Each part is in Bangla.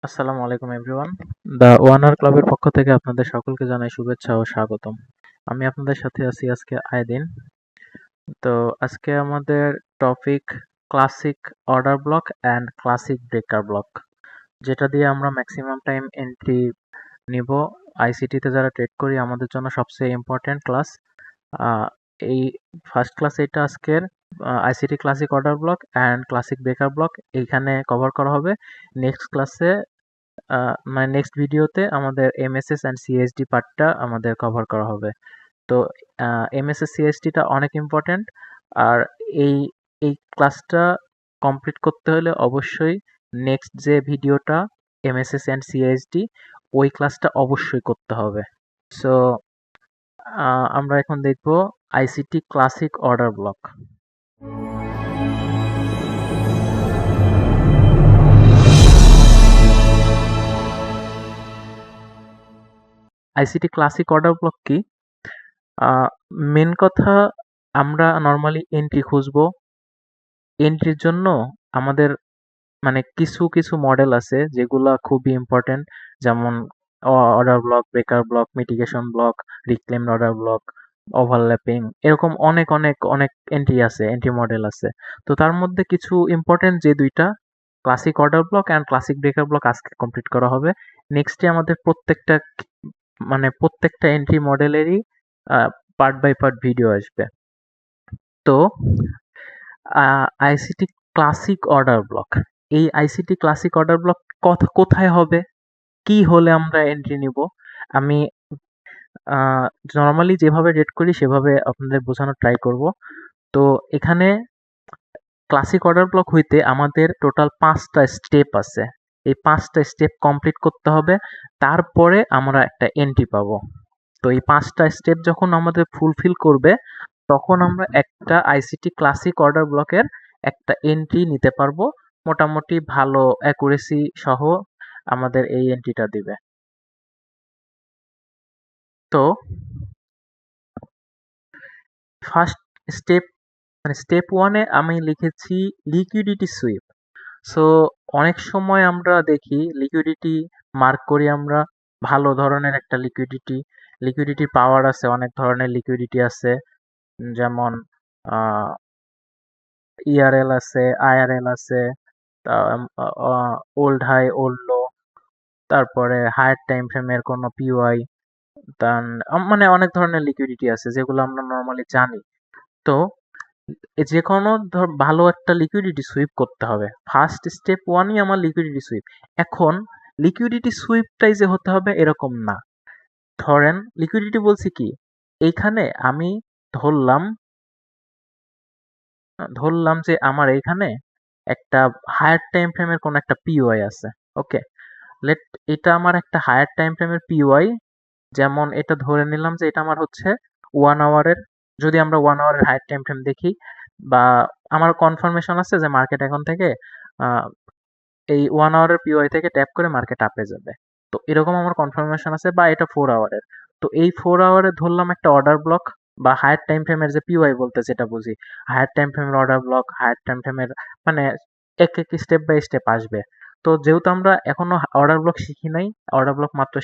আসসালামু আলাইকুম এভরিওয়ান। দ্য ওয়ানার ক্লাবের পক্ষ থেকে আপনাদের সকলকে জানাই শুভেচ্ছা ও স্বাগতম। আমি আপনাদের সাথে আছি আজকে আয়দিন। তো আজকে আমাদের topic classic order block and classic breaker block, যেটা দিয়ে আমরা ম্যাক্সিমাম টাইম এন্ট্রি নিব। আইসিটিতে যারা ট্রেড করি আমাদের জন্য সবচেয়ে ইম্পর্টেন্ট ক্লাস। এই ফার্স্ট ক্লাস এটা আজকের ICT classic order block and classic breaker block এইখানে কভার করা হবে। নেক্সট ক্লাসে মানে নেক্সট ভিডিওতে আমাদের এমএসএস অ্যান্ড সিএসডি পার্টটা আমাদের কভার করা হবে। তো এমএসএস সিএসডিটা অনেক ইম্পর্ট্যান্ট। আর এই এই ক্লাসটা কমপ্লিট করতে হলে অবশ্যই নেক্সট যে ভিডিওটা এমএসএস অ্যান্ড সিএসডি ওই ক্লাসটা অবশ্যই করতে হবে। সো আমরা এখন দেখব ICT classic order block. ICT classic order block কি? মেন কথা, আমরা নর্মালি এন্ট্রি খুঁজবো। এন্ট্রির জন্য আমাদের মানে কিছু কিছু মডেল আছে যেগুলা খুবই ইম্পর্টেন্ট, যেমন order block, breaker block, mitigation block, reclaimed order block, overlapping, এরকম অনেক অনেক অনেক এন্ট্রি আছে, এন্ট্রি মডেল আছে। তো তার মধ্যে কিছু ইম্পর্টেন্ট যে দুইটা classic order block and classic breaker block আজকে কমপ্লিট করা হবে। নেক্সটে আমাদের প্রত্যেকটা এন্ট্রি মডেলেরই পার্ট বাই পার্ট ভিডিও আসবে। তো আইসিটি ক্লাসিক অর্ডার ব্লক, এই আইসিটি ক্লাসিক অর্ডার ব্লক কোথায় হবে, কি হলে আমরা এন্ট্রি নিব? আমি নর্মালি যেভাবে রেড করি সেভাবে আপনাদের বোঝানোর ট্রাই করব। তো এখানে ক্লাসিক অর্ডার ব্লক হইতে আমাদের টোটাল 5টা স্টেপ আছে। এই 5টা স্টেপ কমপ্লিট করতে হবে, তারপরে আমরা একটা এন্ট্রি পাবো। তো এই 5টা স্টেপ যখন আমাদের ফুলফিল করবে তখন আমরা একটা আইসিটি ক্লাসিক অর্ডার ব্লকের একটা এন্ট্রি নিতে পারবো। মোটামুটি ভালো অ্যাকুরেসি সহ আমাদের এই এন্ট্রিটা দিবে। তো ফার্স্ট স্টেপ, মানে স্টেপ ওয়ানে আমি লিখেছি লিকুইডিটি সুইপ। সো অনেক সময় আমরা দেখি লিকুইডিটি মার্ক করি আমরা, ভালো ধরনের একটা লিকুইডিটি পাওয়ার আছে, অনেক ধরনের লিকুইডিটি আছে, যেমন ইআরএল আছে, আইআরএল আছে, ওল্ড হাই ওল্ড লো, তারপরে হায়ার টাইম ফ্রেমের কোনো পিওআই, মানে অনেক ধরনের লিকুইডিটি আছে যেগুলো আমরা নর্মালি জানি। তো যে কোনো ভালো একটা লিকুইডিটি সুইপ করতে হবে। ফার্স্ট স্টেপ ওয়ানই আমার লিকুইডিটি সুইপ। এখন লিকুইডিটি সুইপটাই যে হতে হবে এরকম না। ধরেন লিকুইডিটি বলছি কি, এইখানে আমি ধরলাম ধরলাম যে আমার এইখানে একটা হায়ার টাইম ফ্রেমের কোনো একটা পিওআই আছে। ওকে, লেট এটা আমার একটা হায়ার টাইম ফ্রেমের পিওআই। যেমন এটা ধরে নিলাম যে এটা আমার হচ্ছে 1 আওয়ারের। যদি আমরা 1 আওয়ারের হায়ার টাইম ফ্রেম দেখি, বা আমার কনফার্মেশন আছে যে মার্কেট এখন থেকে আহ, এই 1 আওয়ারের পিওআই থেকে ট্যাপ করে মার্কেট আপে যাবে। তো এরকম আমার কনফার্মেশন আছে, বা এটা 4 আওয়ারের। তো এই 4 আওয়ারে ধরলাম একটা অর্ডার ব্লক, বা হায়ার টাইম ফ্রেমের যে পিওআই বলতে যেটা বুঝি, হায়ার টাইম ফ্রেমের অর্ডার ব্লক, হায়ার টাইম ফ্রেমের মানে এক এক স্টেপ বাই স্টেপ আসবে। তো যেহেতু আমরা এখনো অর্ডার ব্লক শিখি নাই, অর্ডার ব্লক মাত্র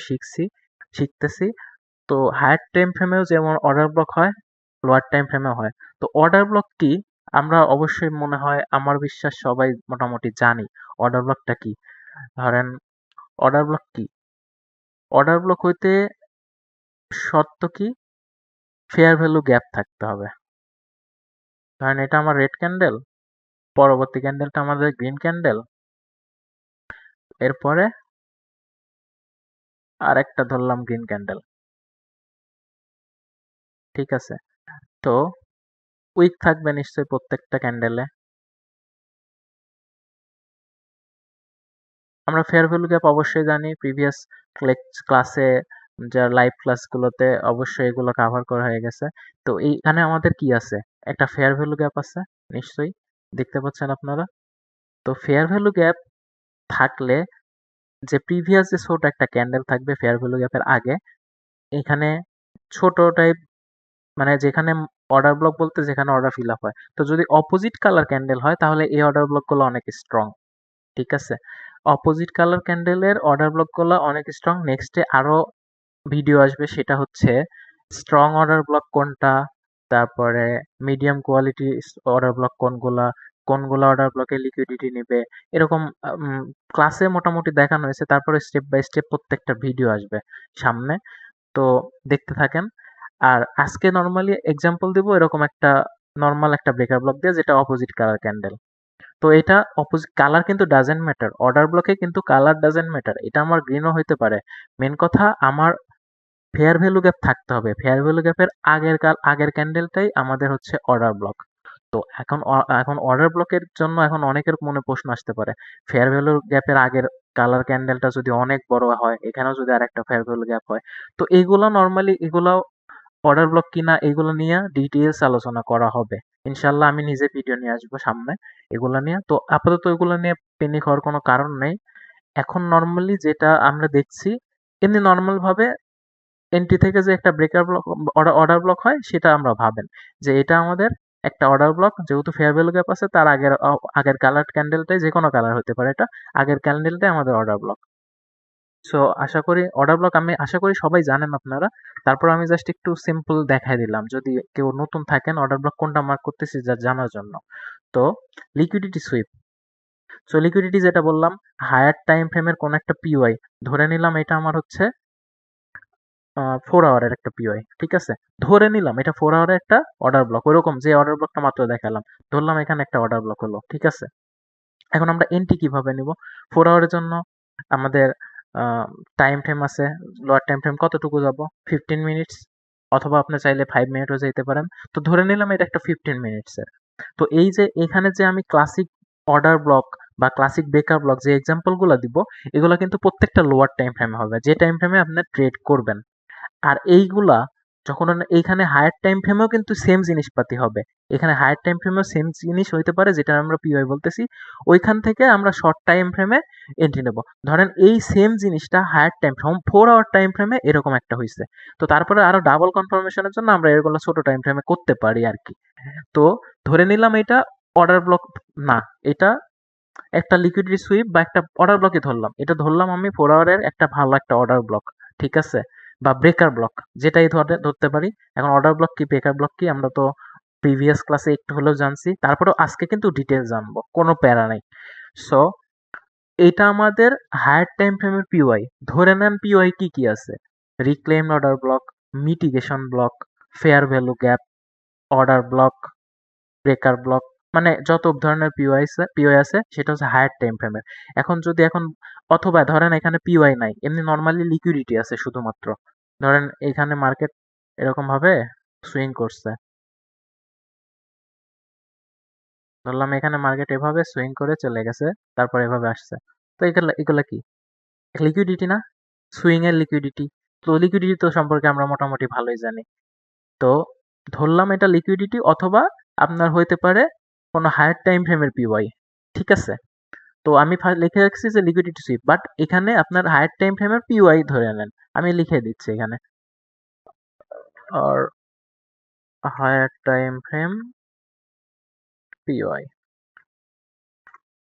শিখতেছি। তো হায়ার টাইম ফ্রেমেও যেমন অর্ডার ব্লক হয়, লোয়ার টাইম ফ্রেমেও হয়। তো অর্ডার ব্লক কি, আমরা অবশ্যই মনে হয় আমার বিশ্বাস সবাই মোটামুটি জানি অর্ডার ব্লকটা কি। ধরেন অর্ডার ব্লক কি, অর্ডার ব্লক হইতে শর্ত কি, ফেয়ার ভ্যালু গ্যাপ থাকতে হবে। ধরেন এটা আমার রেড ক্যান্ডেল, পরবর্তী ক্যান্ডেলটা আমাদের গ্রিন ক্যান্ডেল, এরপরে আর একটা ধরলাম গ্রিন ক্যান্ডেল। ঠিক আছে, তো উইক থাকবে নিশ্চয়ই প্রত্যেকটা ক্যান্ডেলে। আমরা ফেয়ার ভ্যালু গ্যাপ অবশ্যই জানি, প্রিভিয়াস ক্লাসে, যার লাইভ ক্লাসগুলোতে অবশ্যই এগুলো কভার করা হয়ে গেছে। তো এইখানে আমাদের কি আছে, একটা ফেয়ার ভ্যালু গ্যাপ আছে, নিশ্চয়ই দেখতে পাচ্ছেন আপনারা। তো ফেয়ার ভ্যালু গ্যাপ থাকলে যে প্রিভিয়াস যে ছোট একটা ক্যান্ডেল থাকবে ফেয়ার ভ্যালু গ্যাপের আগে, এখানে ছোট টাইপ, মানে যেখানে অর্ডার ব্লক বলতে যেখানে অর্ডার ফিল আপ হয়। তো যদি অপোজিট কালার ক্যান্ডেল হয় তাহলে এই অর্ডার ব্লকগুলো অনেক স্ট্রং। ঠিক আছে, অপোজিট কালার ক্যান্ডেলের অর্ডার ব্লকগুলো অনেক স্ট্রং। নেক্সটে আরো ভিডিও আসবে, সেটা হচ্ছে স্ট্রং অর্ডার ব্লক কোনটা, তারপরে মিডিয়াম কোয়ালিটি অর্ডার ব্লক কোনগুলা, কোনগুলা অর্ডার ব্লকে লিকুইডিটি নেবে, এরকম ক্লাসে মোটামুটি দেখানো হয়েছে। তারপরে স্টেপ বাই স্টেপ প্রত্যেকটা ভিডিও আসবে সামনে, তো দেখতে থাকেন। আর আজকে নর্মালি এক্সাম্পল দিব এরকম একটা নর্মাল একটা ব্রেকার ব্লক দিয়ে, যেটা অপোজিট কালার ক্যান্ডেল। তো এটা অপোজিট কালার কিন্তু ডাজেন্ট ম্যাটার, অর্ডার ব্লকে কিন্তু কালার ডাজেন্ট ম্যাটার। এটা আমার গ্রিনও হইতে পারে, মেন কথা আমার ফেয়ার ভ্যালু গ্যাপ থাকতে হবে। ফেয়ার ভ্যালু গ্যাপের আগের ক্যান্ডেলটাই আমাদের হচ্ছে অর্ডার ব্লক। তো এখন অর্ডার ব্লকের জন্য এখন অনেকের মনে প্রশ্ন আসতে পারে, ফেয়ার ভ্যালু গ্যাপের আগের কালার ক্যান্ডেলটা যদি অনেক বড় হয়, এখানেও যদি আরেকটা ফেয়ার ভ্যালু গ্যাপ হয়, তো এগুলো নর্মালি এগুলো অর্ডার ব্লক কিনা, এগুলো নিয়ে ডিটেইলস আলোচনা করা হবে ইনশাল্লাহ। আমি নিজে ভিডিও নিয়ে আসবো সামনে এগুলো নিয়ে। তো আপাতত এগুলো নিয়ে পেনিক হওয়ার কোনো কারণ নেই। এখন নর্মালি যেটা আমরা দেখছি, এমনি নর্মাল ভাবে এন্ট্রি থেকে যে একটা ব্রেকার ব্লক অর্ডার ব্লক হয়, সেটা আমরা ভাবেন যে এটা আমাদের একটা অর্ডার ব্লক, যেহেতু ফেয়ার ভ্যালু গ্যাপ আছে, তার আগের কালার ক্যান্ডেলটাই যে কোনো কালার হতে পারে, এটা আগের ক্যান্ডেলটাই আমাদের অর্ডার ব্লক। সো আশা করি অর্ডার ব্লক আমি আশা করি সবাই জানেন আপনারা। তারপর আমি জাস্ট একটু সিম্পল দেখাই দিলাম, যদি কেউ নতুন থাকেন অর্ডার ব্লক কোনটা মার্ক করতেছি যা জানার জন্য। তো লিকুইডিটি সুইপ, সো লিকুইডিটি যেটা বললাম, হায়ার টাইম ফ্রেমের কোন একটা পিওয়াই ধরে নিলাম, এটা আমার হচ্ছে 4 আওয়ারের একটা পিওয়াই, ঠিক আছে। ধরে নিলাম এটা 4 আওয়ারের একটা অর্ডার ব্লক, ওইরকম যে অর্ডার ব্লকটা মাত্র দেখালাম, ধরলাম এখানে একটা অর্ডার ব্লক হলো, ঠিক আছে। এখন আমরা এন্ট্রি কিভাবে নিব? 4 আওয়ারের জন্য আমাদের টাইম ফ্রেম আছে, লোয়ার টাইম ফ্রেম কতটুকু যাব? 15 মিনিটস, অথবা আপনি চাইলে 5 মিনিটও যেতে পারেন। তো ধরে নিলাম এটা একটা 15 মিনিটসের। তো এই যে এখানে যে আমি ক্লাসিক অর্ডার ব্লক বা ক্লাসিক ব্রেকার ব্লক যে এক্সাম্পলগুলো দিব, এগুলো কিন্তু প্রত্যেকটা লোয়ার টাইম ফ্রেমে হবে, যে টাইম ফ্রেমে আপনি ট্রেড করবেন। আর এইগুলা যখন এইখানে হায়ার টাইম ফ্রেমেও কিন্তু সেম জিনিসপাতি হবে। এখানে হায়ার টাইম ফ্রেমেও সেম জিনিস হইতে পারে, যেটা আমরা পিওয়াই বলতেছি। ওইখান থেকে আমরা শর্ট টাইম ফ্রেমে এন্ট্রি নেব। ধরেন এই সেম জিনিসটা higher time frame 4 hour time ফ্রেমে এরকম একটা হয়েছে। তো তারপরে আরো ডাবল কনফার্মেশনের জন্য আমরা এগুলো ছোট টাইম ফ্রেমে করতে পারি আর কি। তো ধরে নিলাম এটা অর্ডার ব্লক না, এটা একটা লিকুইডিটি সুইপ বা একটা অর্ডার ব্লকই ধরলাম। এটা ধরলাম আমি 4 আওয়ারের একটা ভালো একটা অর্ডার ব্লক, ঠিক আছে, বা ব্রেকার ব্লক, যেটাই ধরতে পারি। এখন অর্ডার ব্লক কি ব্রেকার ব্লক কি আমরা তো প্রিভিয়াস ক্লাসে একটু হলেও জানছি, তারপরেও আজকে কিন্তু ডিটেলস জানবো, কোনো প্যারা নাই। সো এটা আমাদের হায়ার টাইম ফ্রেমের পিওয়াই। ধরে নেন পিওয়াই কি কি আছে: reclaim order block, mitigation block, fair value gap, order block, breaker block, মানে যত ধরনের পিওয়াই আছে সেটা হচ্ছে হায়ার টাইম ফ্রেমের। এখন অথবা ধরেন এখানে পিওয়াই নাই, এমনি নর্মালি লিকুইডিটি আছে শুধুমাত্র। ধরেন এখানে মার্কেট এরকম ভাবে সুইং করছে, ধরলাম এখানে মার্কেট এভাবে সুইং করে চলে গেছে, তারপর এভাবে আসছে। তো এগুলা এগুলা কি লিকুইডিটি না? সুইং এর লিকুইডিটি। তো লিকুইডিটি তো সম্পর্কে আমরা মোটামুটি ভালোই জানি। তো ধরলাম এটা লিকুইডিটি, অথবা আপনার হইতে পারে কোনো হায়ার টাইম ফ্রেমের পিওয়াই, ঠিক আছে। তো আমি লিখে রাখছি যে লিকুইডিটি সুইপ, বাট এখানে আপনার হায়ার টাইম ফ্রেমের পিওয়াই ধরে নেন, আমি লিখে দিচ্ছি এখানে, আর হায়ার টাইম ফ্রেম পিওয়াই।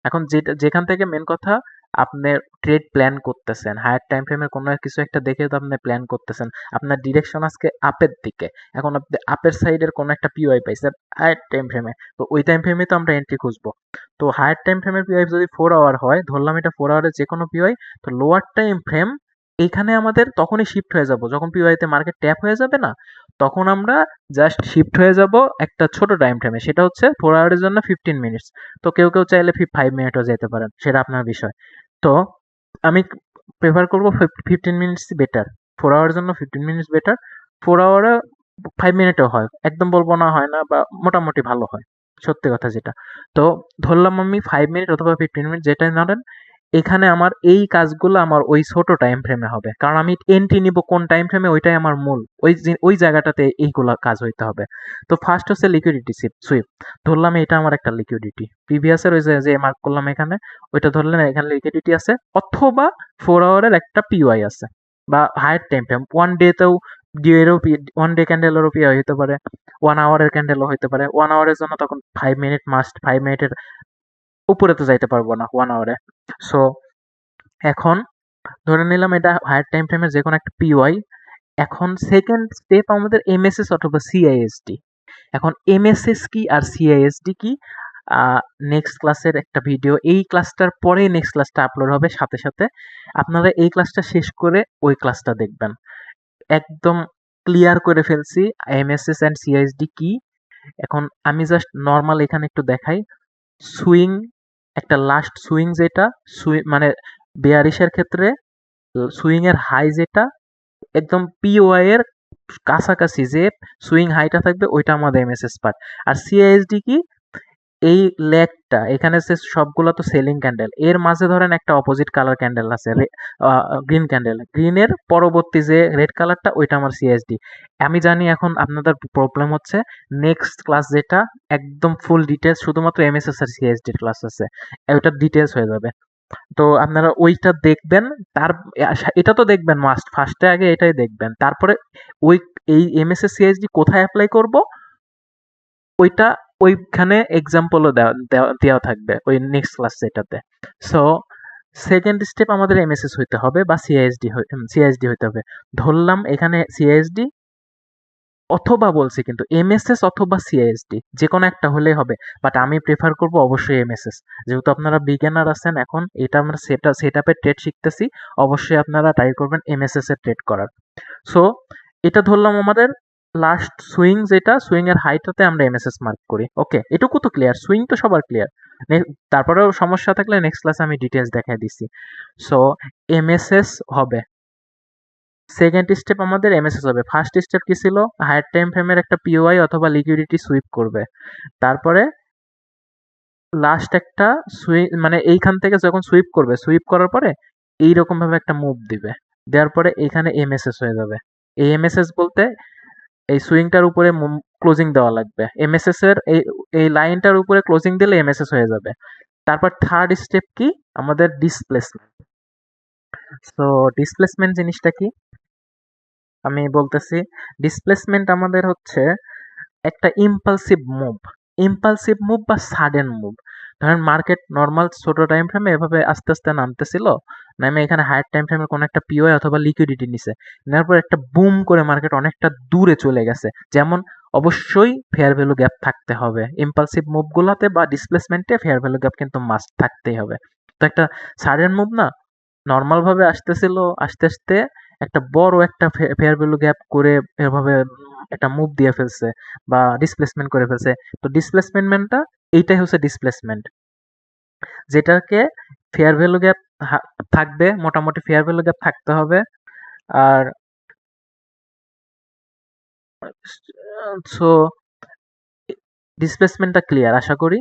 এখন যেখান থেকে মেন কথা, আপনি ট্রেড প্ল্যান করতেছেন হায়ার টাইম ফ্রেমের কোনো কিছু একটা দেখে, তো আপনি প্ল্যান করতেছেন আপনার ডিরেকশন আজকে আপের দিকে। এখন আপনি আপের সাইডের কোনো একটা পিওয়াই পাইছেন হায়ার টাইম ফ্রেমে, তো ওই টাইম ফ্রেমে তো আমরা এন্ট্রি খুঁজবো। তো হায়ার টাইম ফ্রেমের পিওয়াই যদি 4 আওয়ার হয়, ধরলাম এটা 4 আওয়ারের যে কোনো পিওয়াই, তো লোয়ার টাইম ফ্রেম এইখানে আমাদের তখনই শিফট হয়ে যাব যখন পিওয়াইতে মার্কেট ট্যাপ হয়ে যাবে না, তখন আমরা জাস্ট শিফট হয়ে যাব একটা ছোট টাইম ফ্রেমে, সেটা হচ্ছে 4 আওয়ারের জন্য 15 মিনিটস। তো কেউ চাইলে 5 মিনিটও যেতে পারেন, সেটা আপনার বিষয়। তো আমি প্রেফার করবো 15 মিনিটস বেটার। 4 আওয়ারের জন্য 15 মিনিটস বেটার। 4 আওয়ারে 5 মিনিটও হয়, একদম বলবো না হয় না, বা মোটামুটি ভালো হয়, সত্যি কথা যেটা। তো ধরলাম আমি 5 মিনিট অথবা 15 মিনিট যেটাই ধরেন, এখানে আমার এই কাজগুলো আমার ওই ছোট টাইম ফ্রেমে হবে, কারণ আমি এন্ট্রি নিব কোন টাইম ফ্রেমে ওইটাই আমার মূল, ওই জায়গাটাতে এইগুলা কাজ হইতে হবে। তো ফার্স্ট হচ্ছে লিকুইডিটি সুইপ, ধরলাম এটা আমার একটা লিকুইডিটি, প্রিভিয়াসের ওই যে মার্ক করলাম এখানে, ওইটা ধরলেন এখানে লিকুইডিটি আছে, অথবা 4 আওয়ারের একটা পিওয়াই আছে, বা হায়ার টাইম ফ্রেম ওয়ান ডেতেও, ওয়ান ডে ক্যান্ডেলেরও পিওয়াই হতে পারে, 1 আওয়ারের ক্যান্ডেলও হতে পারে। 1 আওয়ারের জন্য তখন 5 মিনিট মাস্ট, 5 মিনিটের উপরে তো যাইতে পারবো না 1 আওয়ারে। সো এখন ধরে নিলাম এটা হায়ার টাইম ফ্রেমের যে কোনো একটা পিওয়াই। এখন সেকেন্ড স্টেপ আমাদের এমএসএস অথবা সিআইএসডি। এখন এমএসএস কি আর সিআইএসডি কি, নেক্সট ক্লাসের একটা ভিডিও, এই ক্লাসটার পরেই নেক্সট ক্লাসটা আপলোড হবে সাথে সাথে। আপনারা এই ক্লাসটা শেষ করে ওই ক্লাসটা দেখবেন। একদম ক্লিয়ার করে ফেলছি এমএসএস অ্যান্ড সিআইএসডি কি। এখন আমি জাস্ট নর্মাল এখানে একটু দেখাই। সুইং, একটা লাস্ট সুইং যেটা মানে বেয়ারিশের ক্ষেত্রে সুইং এর হাই যেটা একদম পিওয়াই এর কাছাকাছি যে সুইং হাইটা থাকবে ওইটা আমাদের এমএসএস পার্ট। আর সিআইএসডি কি, এই লেগটা এখানে যে সবগুলো তো সেলিং ক্যান্ডেল, এর মাঝে ধরেন একটা অপোজিট কালার ক্যান্ডেল আছে, গ্রিন ক্যান্ডেল, গ্রিনের পরবর্তী যে রেড কালারটা ওইটা আমার সিএসডি। আমি জানি এখন আপনাদের প্রবলেম হচ্ছে নেক্সট ক্লাস যেটা একদম ফুল ডিটেলস শুধুমাত্র এমএসএস আর সিএসডির ক্লাস আছে, ওইটা ডিটেলস হয়ে যাবে। তো আপনারা ওইটা দেখবেন। তার এটা তো দেখবেন মাস্ট, ফার্স্টে আগে এটাই দেখবেন, তারপরে ওই এই এমএসএস সিএসডি কোথায় অ্যাপ্লাই করব ওইটা ওইখানে এক্সাম্পলও দেওয়া থাকবে ওই নেক্সট ক্লাস সেটাতে। সো সেকেন্ড স্টেপ আমাদের এমএসএস হইতে হবে বা সিআইএসডি হইতে হবে। ধরলাম এখানে সিআইএসডি অথবা বলছি কিন্তু এমএসএস অথবা সিআইএসডি যে কোনো একটা হলেই হবে, বাট আমি প্রেফার করব অবশ্যই এমএসএস। যেহেতু আপনারা বিগিনার আছেন, এখন এটা আমরা সেট আপের ট্রেড শিখতেছি, অবশ্যই আপনারা ট্রাই করবেন এমএসএস এর ট্রেড করার। সো এটা ধরলাম আমাদের লাস্ট সুইং, যেটা সুইং এর হাইটাতে আমরা এমএসএস মার্ক করি। ওকে, এটুকু তো ক্লিয়ার, সুইং তো সবার ক্লিয়ার। তারপরেও সমস্যা থাকলে নেক্সট ক্লাসে আমি ডিটেলস দেখাই দিচ্ছি। সো এমএসএস হবে সেকেন্ড স্টেপ, আমাদের এমএসএস হবে। ফার্স্ট স্টেপ কি ছিল, হায়ার টাইম ফ্রেমের একটা পিওআই অথবা লিকুইডিটি সুইপ করবে। তারপরে লাস্ট একটা মানে এইখান থেকে যখন সুইপ করবে, সুইপ করার পরে এইরকম ভাবে একটা মুভ দিবে, দেওয়ার পরে এখানে এমএসএস হয়ে যাবে। এই এমএসএস বলতে এই সুইংটার উপরে ক্লোজিং দেওয়া লাগবে, এমএসএস এর এই লাইনটার উপরে ক্লোজিং দিলে এমএসএস হয়ে যাবে। তারপর থার্ড স্টেপ কি, আমাদের ডিসপ্লেসমেন্ট। সো ডিসপ্লেসমেন্ট জিনিসটা কি আমি বলতেছি। ডিসপ্লেসমেন্ট আমাদের হচ্ছে একটা ইম্পালসিভ মুভ বা সাডেন মুভ। ধরেন মার্কেট নর্মাল ছোট টাইম ফ্রেমে এভাবে আস্তে আস্তে নামতেছিল, নামে এখানে হায়ার টাইম ফ্রেমে কোনো একটা পিওআই অথবা লিকুইডিটি নিছে, নেওয়ার পর একটা বুম করে মার্কেট অনেকটা দূরে চলে গেছে। যেমন অবশ্যই ফেয়ার ভ্যালু গ্যাপ থাকতে হবে ইম্পালসিভ মুভগুলোতে বা ডিসপ্লেসমেন্টে, ফেয়ার ভ্যালু গ্যাপ কিন্তু মাস্ট থাকতেই হবে। তো একটা সাডেন মুভ না, নর্মাল ভাবে আসতেছিল, আস্তে আস্তে একটা বড় একটা ফেয়ার ভ্যালু গ্যাপ করে এভাবে একটা মুভ দিয়ে ফেলছে বা ডিসপ্লেসমেন্ট করে ফেলছে। তো ডিসপ্লেসমেন্টটা এইটাই হচ্ছে ডিসপ্লেসমেন্ট, যেটাকে ফেয়ার ভ্যালু গ্যাপ থাকবে, মোটামুটি ফেয়ার ভ্যালু গ্যাপ থাকতে হবে। আর সো ডিসপ্লেসমেন্টটা ক্লিয়ার আশা করি।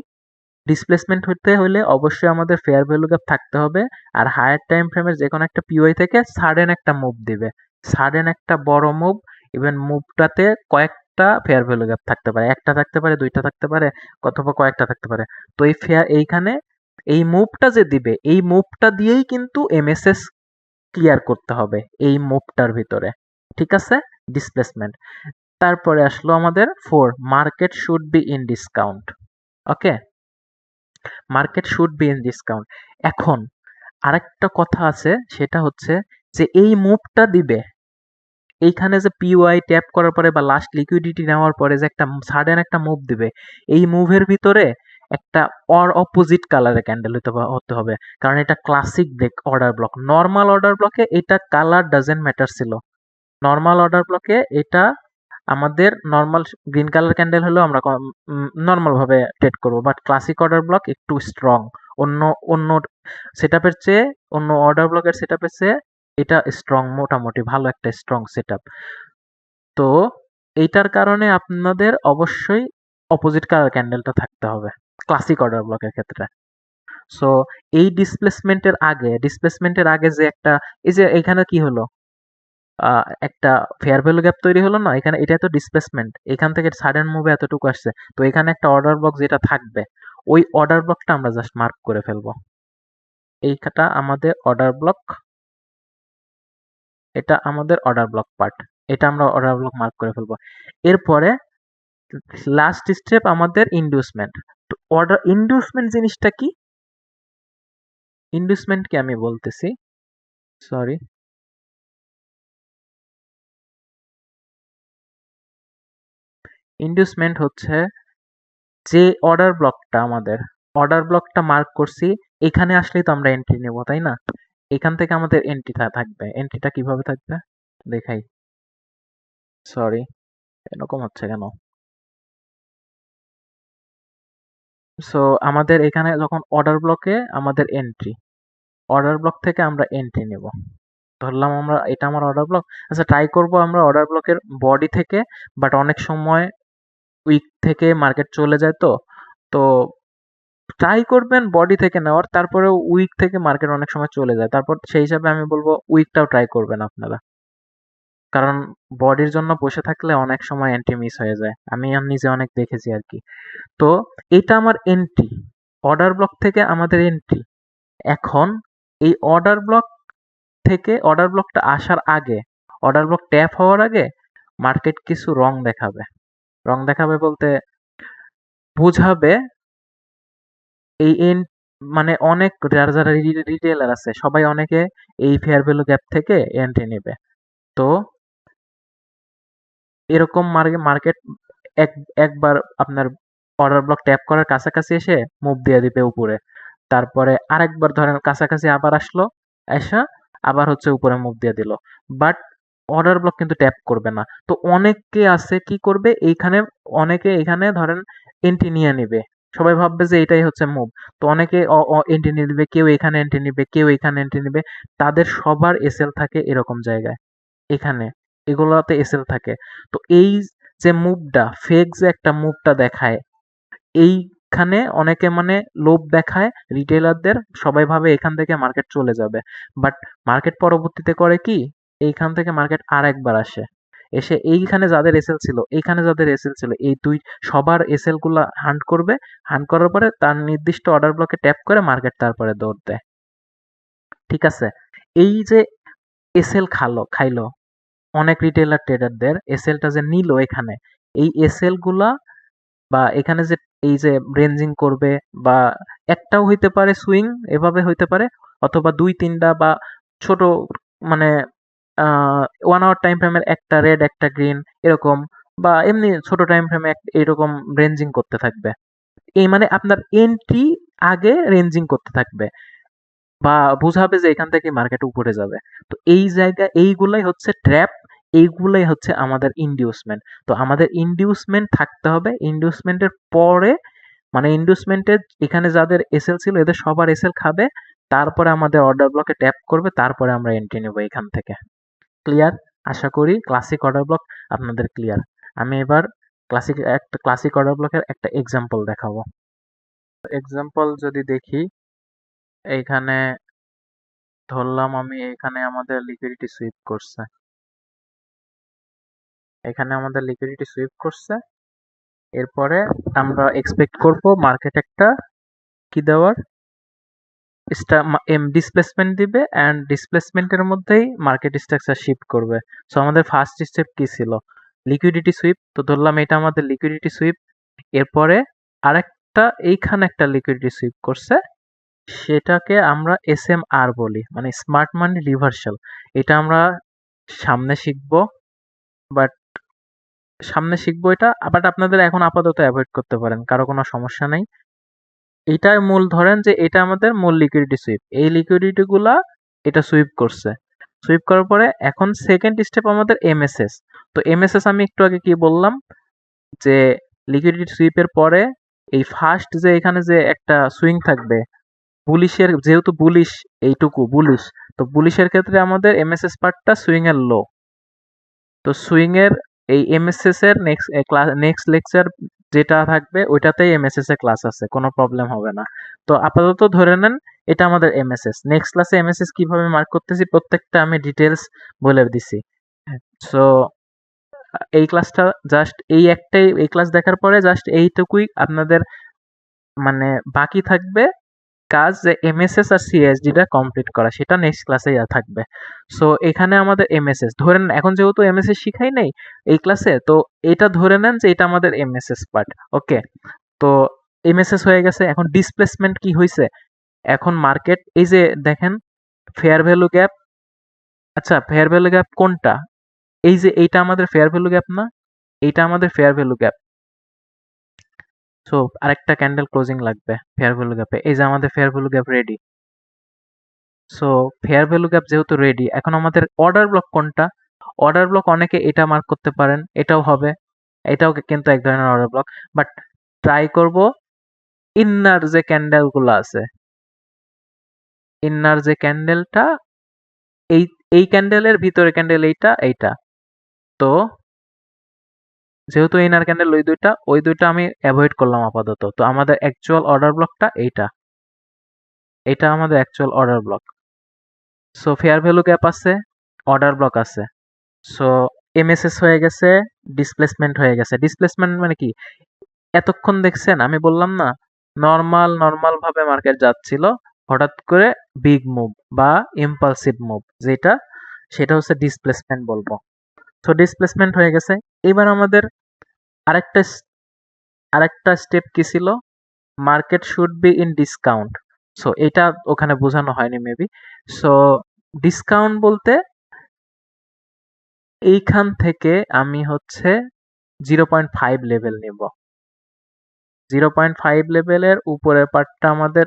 ডিসপ্লেসমেন্ট হতে হলে অবশ্যই আমাদের ফেয়ার ভ্যালু গ্যাপ থাকতে হবে, আর হায়ার টাইম ফ্রেমের যে কোনো একটা পিওআই থেকে সাডেন একটা মুভ দিবে, সাডেন একটা বড় মুভ। ইভেন মুভটাতে কয়েকটা ফেয়ার ভ্যালু গ্যাপ থাকতে পারে, একটা থাকতে পারে, দুইটা থাকতে পারে, অথবা কয়েকটা থাকতে পারে। তো এইখানে এই মুভটা যে দিবে, এই মুভটা দিয়েই কিন্তু এমএসএস ক্লিয়ার করতে হবে এই মুভটার ভিতরে। ঠিক আছে, ডিসপ্লেসমেন্ট। তারপরে আসলো আমাদের market should be in discount. Okay, market should be in discount. এখন আরেকটা কথা আছে, সেটা হচ্ছে যে এই মুভটা দিবে, এইখানে যে পিওআই ট্যাপ করার পরে বা লাস্ট লিকুইডিটি নেওয়ার পরে যে একটা সাডেন একটা মুভ দিবে, এই মুভের ভিতরে একটা অপোজিট কালারের ক্যান্ডেল হতে হবে, কারণ এটা classic break order block. Normal order ব্লকে এটা কালার ডাজেন্ট ম্যাটার ছিল, নর্মাল অর্ডার ব্লকে এটা আমাদের নর্মাল গ্রিন কালার ক্যান্ডেল হলেও আমরা নর্মাল ভাবে ট্রেড করব, বাট ক্লাসিক অর্ডার ব্লক একটু স্ট্রং, অন্য অন্য সেটআপের চেয়ে, অন্য অর্ডার ব্লকের সেটআপের চেয়ে এটা স্ট্রং, মোটামুটি ভালো একটা স্ট্রং সেটআপ। তো এইটার কারণে আপনাদের অবশ্যই অপোজিট কালার ক্যান্ডেলটা থাকতে হবে ক্লাসিক অর্ডার ব্লকের ক্ষেত্রে। সো এই ডিসপ্লেসমেন্টের আগে যে একটা, এই যে এখানে কি হলো, একটা ফেয়ার ভ্যালু গ্যাপ তৈরি হলো না, এখানে এটা তো ডিসপ্লেসমেন্ট, এখান থেকে সাডেন মুভে এতটুকু আসছে, তো এখানে একটা অর্ডার ব্লক যেটা থাকবে, ওই অর্ডার ব্লকটা আমরা জাস্ট মার্ক করে ফেলবো। এইটা আমাদের অর্ডার ব্লক, এটা আমাদের অর্ডার ব্লক পার্ট, এটা আমরা অর্ডার ব্লক মার্ক করে ফেলবো। এরপরে লাস্ট স্টেপ আমাদের ইনডিউসমেন্ট। তো ইনডিউসমেন্ট জিনিসটা কি, ইনডিউসমেন্ট কি আমি বলতেছি। সরি, ইন্ডিউসমেন্ট হচ্ছে যে অর্ডার ব্লকটা মার্ক করছি, এখানে আসলেই তো আমরা এন্ট্রি নেব, তাই না? এখান থেকে আমাদের এন্ট্রিটা থাকবে। এন্ট্রিটা কিভাবে থাকবে দেখাই। সরি, এরকম হচ্ছে কেন? সো আমাদের এখানে যখন অর্ডার ব্লক থেকে আমরা এন্ট্রি নেব। ধরলাম আমরা এটা আমার অর্ডার ব্লক। আচ্ছা, ট্রাই করব আমরা অর্ডার ব্লকের বডি থেকে, বাট অনেক সময় উইক থেকে মার্কেট চলে যায় তো। তো ট্রাই করবেন বডি থেকে নেওয়ার, তারপরেও উইক থেকে মার্কেট অনেক সময় চলে যায়। তারপর সেই হিসাবে আমি বলবো উইকটাও ট্রাই করবেন আপনারা। কারণ বডির জন্য বসে থাকলে অনেক সময় এন্ট্রি মিস হয়ে যায়। আমি নিজে অনেক দেখেছি আরকি। তো এটা আমার এন্ট্রি। অর্ডার ব্লক থেকে আমাদের এন্ট্রি। এখন এই অর্ডার ব্লকটা আসার আগে, অর্ডার ব্লক ট্যাপ হওয়ার আগে মার্কেট কিছু রং দেখাবে। রং দেখাবে বলতে বুঝাবে এই মানে অনেক যারা রিটেলার আছে সবাই অনেকে এই ফেয়ার ভ্যালু গ্যাপ থেকে এন্ট্রি নেবে। তো এরকম মার্কেট এক একবার আপনার অর্ডার ব্লক ট্যাপ করার কাছাকাছি এসে মুভ দিয়ে দিবে উপরে। তারপরে আরেকবার ধরেন কাছাকাছি আবার আসলো, আইসা আবার হচ্ছে উপরে মুভ দিয়ে দিল। বাট অর্ডার ব্লক কিন্তু ট্যাপ করবে না। তো অনেকে আছে কি করবে এইখানে, অনেকে এখানে ধরেন এন্ট্রি নিয়ে নিবে। সবাই ভাববে যে এটাই হচ্ছে মুভ। তো অনেকে এন্ট্রি নিয়ে নিবে, কেউ এখানে এন্ট্রি নিবে, কেউ এখানে এন্ট্রি নিবে। তাদের সবার এসএল থাকে এরকম জায়গায়। এখানে এগুলোতে এসএল থাকে। তো এই যে মুভটা ফেক, যে একটা মুভটা দেখায়, এইখানে অনেকে মানে লোভ দেখায় রিটেলারদের, সবাই ভাবে এখান থেকে মার্কেট চলে যাবে। বাট মার্কেট পরবর্তীতে করে কি, এইখান থেকে মার্কেট আর একবার আসে, এসে এইখানে যাদের এসএল ছিল, এইখানে যাদের এসএল ছিল, এই দুই সবার এসএল গুলা হান্ট করবে। হান্ট করার পরে তার নির্দিষ্ট অর্ডার ব্লকে ট্যাপ করে মার্কেট তারপরে দৌড় দেয়। ঠিক আছে? এই যে এসএল খাইলো অনেক রিটেলার ট্রেডারদের, এসএলটা যে নিল এখানে, এই এসএল গুলা বা এখানে যে এই যে রেঞ্জিং করবে, বা একটাও হইতে পারে সুইং, এভাবে হইতে পারে, অথবা দুই তিনটা বা ছোট মানে 1 আওয়ার টাইম ফ্রেমের একটা রেড একটা গ্রিন এরকম, বা এমনি ছোট টাইম ফ্রেমে এরকম রেঞ্জিং করতে থাকবে। এই মানে আপনার এন্ট্রি আগে রেঞ্জিং করতে থাকবে, বা বুঝাবে যে এখান থেকে মার্কেট উপরে যাবে। তো এই জায়গা এইগুলাই হচ্ছে ট্র্যাপ, এইগুলাই হচ্ছে আমাদের ইনডিউসমেন্ট। তো আমাদের ইনডিউসমেন্ট থাকতে হবে। ইনডিউসমেন্টের পরে মানে ইনডিউসমেন্টের এখানে যাদের এসএল ছিল এদের সবার এসএল খাবে, তারপরে আমাদের অর্ডার ব্লকে ট্যাপ করবে, তারপরে আমরা এন্ট্রি নেব এখান থেকে। ক্লিয়ার? আশা করি ক্লাসিক অর্ডার ব্লক আপনাদের ক্লিয়ার। আমি এবার ক্লাসিক অর্ডার ব্লকের একটা এক্সাম্পল দেখাবো। এক্সাম্পল যদি দেখি, এইখানে ধরলাম আমি এখানে আমাদের লিকুইডিটি সুইপ করছে। এখানে আমাদের লিকুইডিটি সুইপ করছে। এরপরে আমরা এক্সপেক্ট করব মার্কেট একটা কি দেওয়ার, ডিসপ্লেসমেন্ট দিবে, অ্যান্ড ডিসপ্লেসমেন্টের মধ্যেই মার্কেট স্ট্রাকচার শিফট করবে। সো আমাদের ফার্স্ট স্টেপ কি ছিল? Liquidity sweep. তো ধরলাম এটা আমাদের লিকুইডিটি সুইপ। এরপরে আরেকটা এইখানে একটা লিকুইডিটি সুইপ করছে, সেটাকে আমরা এসএমআর বলি, মানে স্মার্ট মানি রিভার্সাল। এটা আমরা সামনে শিখবো, বাট এটা, বাট আপনাদের এখন আপাতত অ্যাভয়েড করতে পারেন, কারো কোনো সমস্যা নাই। এইটাই মূল, ধরেন যে এটা আমাদের মূল লিকুইডিটি সুইপ, এই লিকুইডিটি গুলা এটা সুইপ করছে। সুইপ করার পরে এখন সেকেন্ড স্টেপ আমাদের এমএসএস। তো এমএসএস আমি একটু আগে কি বললাম, যে লিকুইডিটি সুইপের পরে এই ফার্স্ট যে এখানে যে একটা সুইং থাকবে, বুলিশের যেহেতু বুলিশ, এইটুকু বুলিশ, তো বুলিশের ক্ষেত্রে আমাদের এমএসএস পার্টটা সুইং এর লো। তো সুইং এর এই এমএসএস এর নেক্সট লেকচার যেটা থাকবে ওইটাতেই এমএসএস এর ক্লাস আছে, কোনো প্রবলেম হবে না। তো আপাতত ধরে নেন এটা আমাদের এমএসএস। নেক্সট ক্লাসে এমএসএস কিভাবে মার্ক করতেছি প্রত্যেকটা আমি ডিটেলস বলে দিছি। সো এই ক্লাসটা জাস্ট এই ক্লাস দেখার পরে জাস্ট এইটুকুই আপনাদের মানে বাকি থাকবে কাজ, যে এমএসএস আর সিএসডি টা কমপ্লিট করা, সেটা নেক্সট ক্লাসে থাকবে। সো এখানে আমাদের এমএসএস ধরেন, এখন যেহেতু এমএসএস শিখাই নাই এই ক্লাসে, তো এটা ধরে নেন যে এটা আমাদের এমএসএস পার্ট। ওকে, তো এমএসএস হয়ে গেছে। এখন ডিসপ্লেসমেন্ট কি হয়েছে, এখন মার্কেট এই যে দেখেন ফেয়ার ভ্যালু গ্যাপ আচ্ছা, ফেয়ার ভ্যালু গ্যাপ কোনটা? এই যে এইটা আমাদের ফেয়ার ভ্যালু গ্যাপ না? এইটা আমাদের ফেয়ার ভ্যালু গ্যাপ। সো আরেকটা ক্যান্ডেল ক্লোজিং লাগবে ফেয়ার ভ্যালু গ্যাপে। এই যে আমাদের fair value gap ready. So fair value gap যেহেতু রেডি, এখন আমাদের অর্ডার ব্লক কোনটা? অর্ডার ব্লক অনেকে এটা মার্ক করতে পারেন, এটাও হবে, এটাও কিন্তু এক ধরনের অর্ডার ব্লক। বাট ট্রাই করব ইন্নার যে ক্যান্ডেল গুলো আছে, ইন্নার যে ক্যান্ডেলটা, এই এই ক্যান্ডেলের ভিতরে ক্যান্ডেল এইটা এইটা। তো যেহেতু ইনার ক্যান্ডেল ওই দুইটা আমি অ্যাভয়েড করলাম আপাতত। তো আমাদের অ্যাকচুয়াল অর্ডার ব্লকটা এইটা, এটা আমাদের actual order block. So fair value gap আছে, অর্ডার ব্লক আছে। সো এমএসএস হয়ে গেছে, ডিসপ্লেসমেন্ট হয়ে গেছে। ডিসপ্লেসমেন্ট মানে কি? এতক্ষণ দেখছেন আমি বললাম না, নর্মাল নর্মাল ভাবে মার্কেট যাচ্ছিল, হঠাৎ করে বিগ মুভ বা ইম্পালসিভ মুভ যেটা, সেটা হচ্ছে ডিসপ্লেসমেন্ট বলবো। তো ডিসপ্লেসমেন্ট হয়ে গেছে। এবার আমাদের আরেকটা আরেকটা স্টেপ কি ছিল? Market should be in discount. So এটা ওখানে বোঝানো হয়নি মেবি। সো ডিসকাউন্ট বলতে এইখান থেকে আমি হচ্ছে 0.5 লেভেল নিব। 0.5 লেভেলের উপরের পার্টটা আমাদের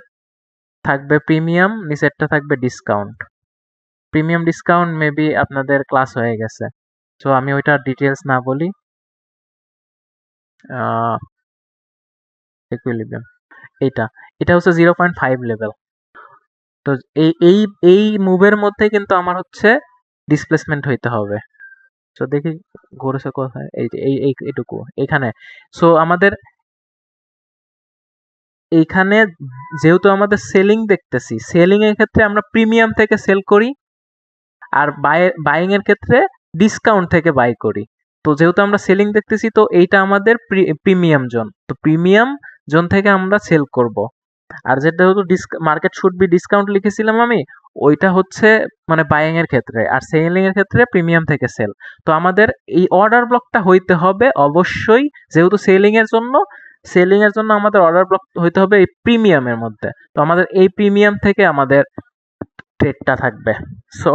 থাকবে প্রিমিয়াম, নিচেরটা থাকবে ডিসকাউন্ট। প্রিমিয়াম ডিসকাউন্ট মেবি আপনাদের ক্লাস হয়ে গেছে, সো আমি ওইটার ডিটেলস না বলি। ইকুইলিব্রিয়াম এইটা, এটা হচ্ছে 0.5 লেভেল। তো এই এই এই মুভের মধ্যে কিন্তু আমার হচ্ছে ডিসপ্লেসমেন্ট হইতে হবে। তো দেখি ঘুরেছে কোথায়, এই যে এইটুকু এইখানে। সো আমাদের এইখানে যেহেতু আমাদের সেলিং দেখতেছি, সেলিং এর ক্ষেত্রে আমরা প্রিমিয়াম থেকে সেল করি, আর বাইং এর ক্ষেত্রে ডিসকাউন্ট থেকে বাই করি। তো যেহেতু আমরা সেলিং দেখতেছি, তো এইটা আমাদের প্রিমিয়াম জোন। তো প্রিমিয়াম জোন থেকে আমরা সেল করব। আর যেটা হতো মার্কেট শুড বি ডিসকাউন্ট লিখেছিলাম আমি, ওইটা হচ্ছে মানে বাইং এর ক্ষেত্রে, আর সেলিং এর ক্ষেত্রে প্রিমিয়াম থেকে সেল। তো আমাদের এই অর্ডার ব্লকটা হইতে হবে অবশ্যই, যেহেতু সেলিং এর জন্য আমাদের অর্ডার ব্লক হইতে হবে এই প্রিমিয়ামের মধ্যে। তো আমাদের এই প্রিমিয়াম থেকে আমাদের ট্রেডটা থাকবে। সো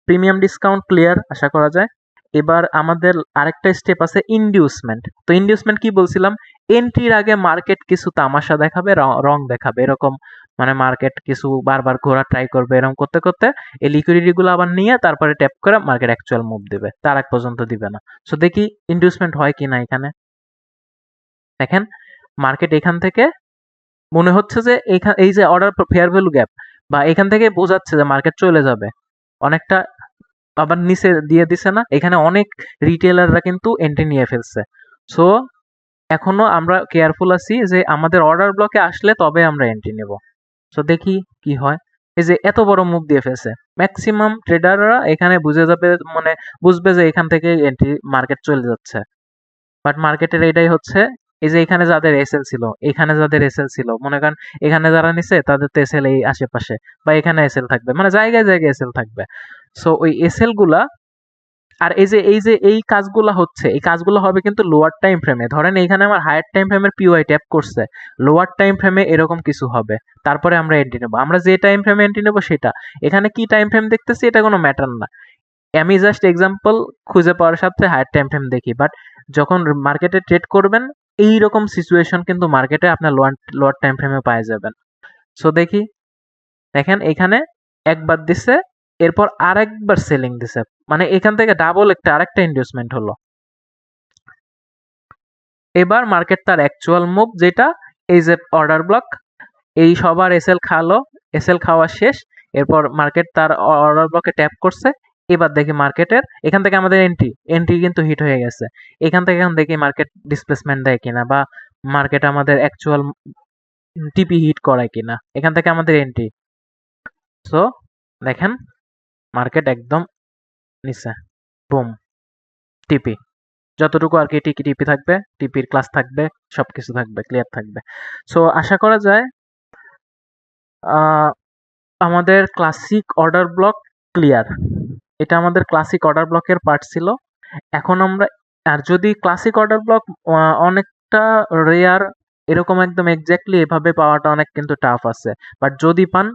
প্রিমিয়াম ডিসকাউন্ট ক্লিয়ার আশা করা যায়। এবার আমাদের আরেকটা স্টেপ আছে ইনডিউসমেন্ট। তো ইনডিউসমেন্ট কি বলছিলাম? এন্ট্রির আগে মার্কেট কিছু তামাশা দেখাবে, রং দেখাবে, এরকম মানে মার্কেট কিছু বারবার ঘোরা ট্রাই করবে, এরকম করতে করতে এই লিকুইডিটি গুলো আবার নিয়ে তারপরে ট্যাপ করে মার্কেট অ্যাকচুয়াল মুভ দিবে, তার আগ পর্যন্ত দিবে না। সো দেখি ইনডিউসমেন্ট হয় কিনা এখানে। দেখেন মার্কেট এখান থেকে মনে হচ্ছে যে এই যে অর্ডার ফেয়ার ভ্যালু গ্যাপ, বা এখান থেকে বোঝাচ্ছে যে মার্কেট চলে যাবে অনেকটা, আবার নিচে দিয়ে দিছে না, এখানে অনেক রিটেলাররা কিন্তু এন্ট্রি নিয়ে ফেলছে। সো এখনো আমরা কেয়ারফুল আছি যে আমাদের অর্ডার ব্লকে আসলে তবে আমরা এন্ট্রি নেব। সো দেখি কি হয়। এই যে এত বড় মুভ দিয়ে ফেলছে, ম্যাক্সিমাম ট্রেডাররা এখানে বুঝে যাবে, মানে বুঝবে যে এখান থেকে এন্ট্রি মার্কেট চলে যাচ্ছে। বাট মার্কেটের এটাই হচ্ছে, এই যে এখানে যাদের এসএল ছিল, এখানে যাদের এসএল ছিল, মনে করেন এখানে যারা নিছে তাদের তো এসএল এই আশেপাশে, বা এখানে এসএল থাকবে, মানে জায়গায় জায়গায় এসএল থাকবে। সো ওই এসএল গুলা, আর এই কাজগুলো হচ্ছে, এই কাজগুলো হবে কিন্তু লোয়ার টাইম ফ্রেমে। ধরেন এইখানে আমার হায়ার টাইম ফ্রেমের পিওআই ট্যাপ করছে, লোয়ার টাইম ফ্রেমে এরকম কিছু হবে, তারপরে আমরা এন্ট্রি নেবো। আমরা যে টাইম ফ্রেমে এন্ট্রি নেবো সেটা, এখানে কি টাইম ফ্রেম দেখতেছি এটা কোনো ম্যাটার না। আমি জাস্ট এক্সাম্পল খুঁজে পাওয়ার সাথে হায়ার টাইম ফ্রেম দেখি। বাট যখন মার্কেটে ট্রেড করবেন, এই রকম সিচুয়েশন কিন্তু মার্কেটে আপনার লোয়ার টাইম ফ্রেমে পাওয়া যাবেন। সো দেখি, দেখেন এখানে একবার দিছে, এরপর আরেকবার সেলিং দিছে, মানে এখান থেকে ডাবল আরেকটা ইনভেস্টমেন্ট হলো। এবার মার্কেট তার অ্যাকচুয়াল মুভ যেটা, এই যে অর্ডার ব্লক, এই সবার এসএল খালো, এসএল খাওয়া শেষ। এরপর মার্কেট তার অর্ডার ব্লকে ট্যাপ করছে। এবার দেখি মার্কেটের এখান থেকে আমাদের এন্ট্রি কিন্তু হিট হয়ে গেছে। এখান থেকে এখন দেখি মার্কেট ডিসপ্লেসমেন্ট দেয় কিনা, বা মার্কেট আমাদের অ্যাকচুয়াল টিপি হিট করায় কিনা, এখান থেকে আমাদের এন্ট্রি। সো দেখেন মার্কেট একদম নিচে, বুম, টিপি যতটুকু আর কি টিপি থাকবে, টিপির ক্লাস থাকবে, সবকিছু থাকবে, ক্লিয়ার থাকবে। সো আশা করা যায় আহ, আমাদের ক্লাসিক অর্ডার ব্লক ক্লিয়ার। এটা আমাদের ক্লাসিক অর্ডার ব্লকের পার্ট ছিল। এখন আমরা, আর যদি ক্লাসিক অর্ডার ব্লক অনেকটা রেয়ার, এরকম একদম এক্স্যাক্টলি এভাবে পাওয়াটা অনেক কিন্তু টাফ আছে। বাট যদি পান,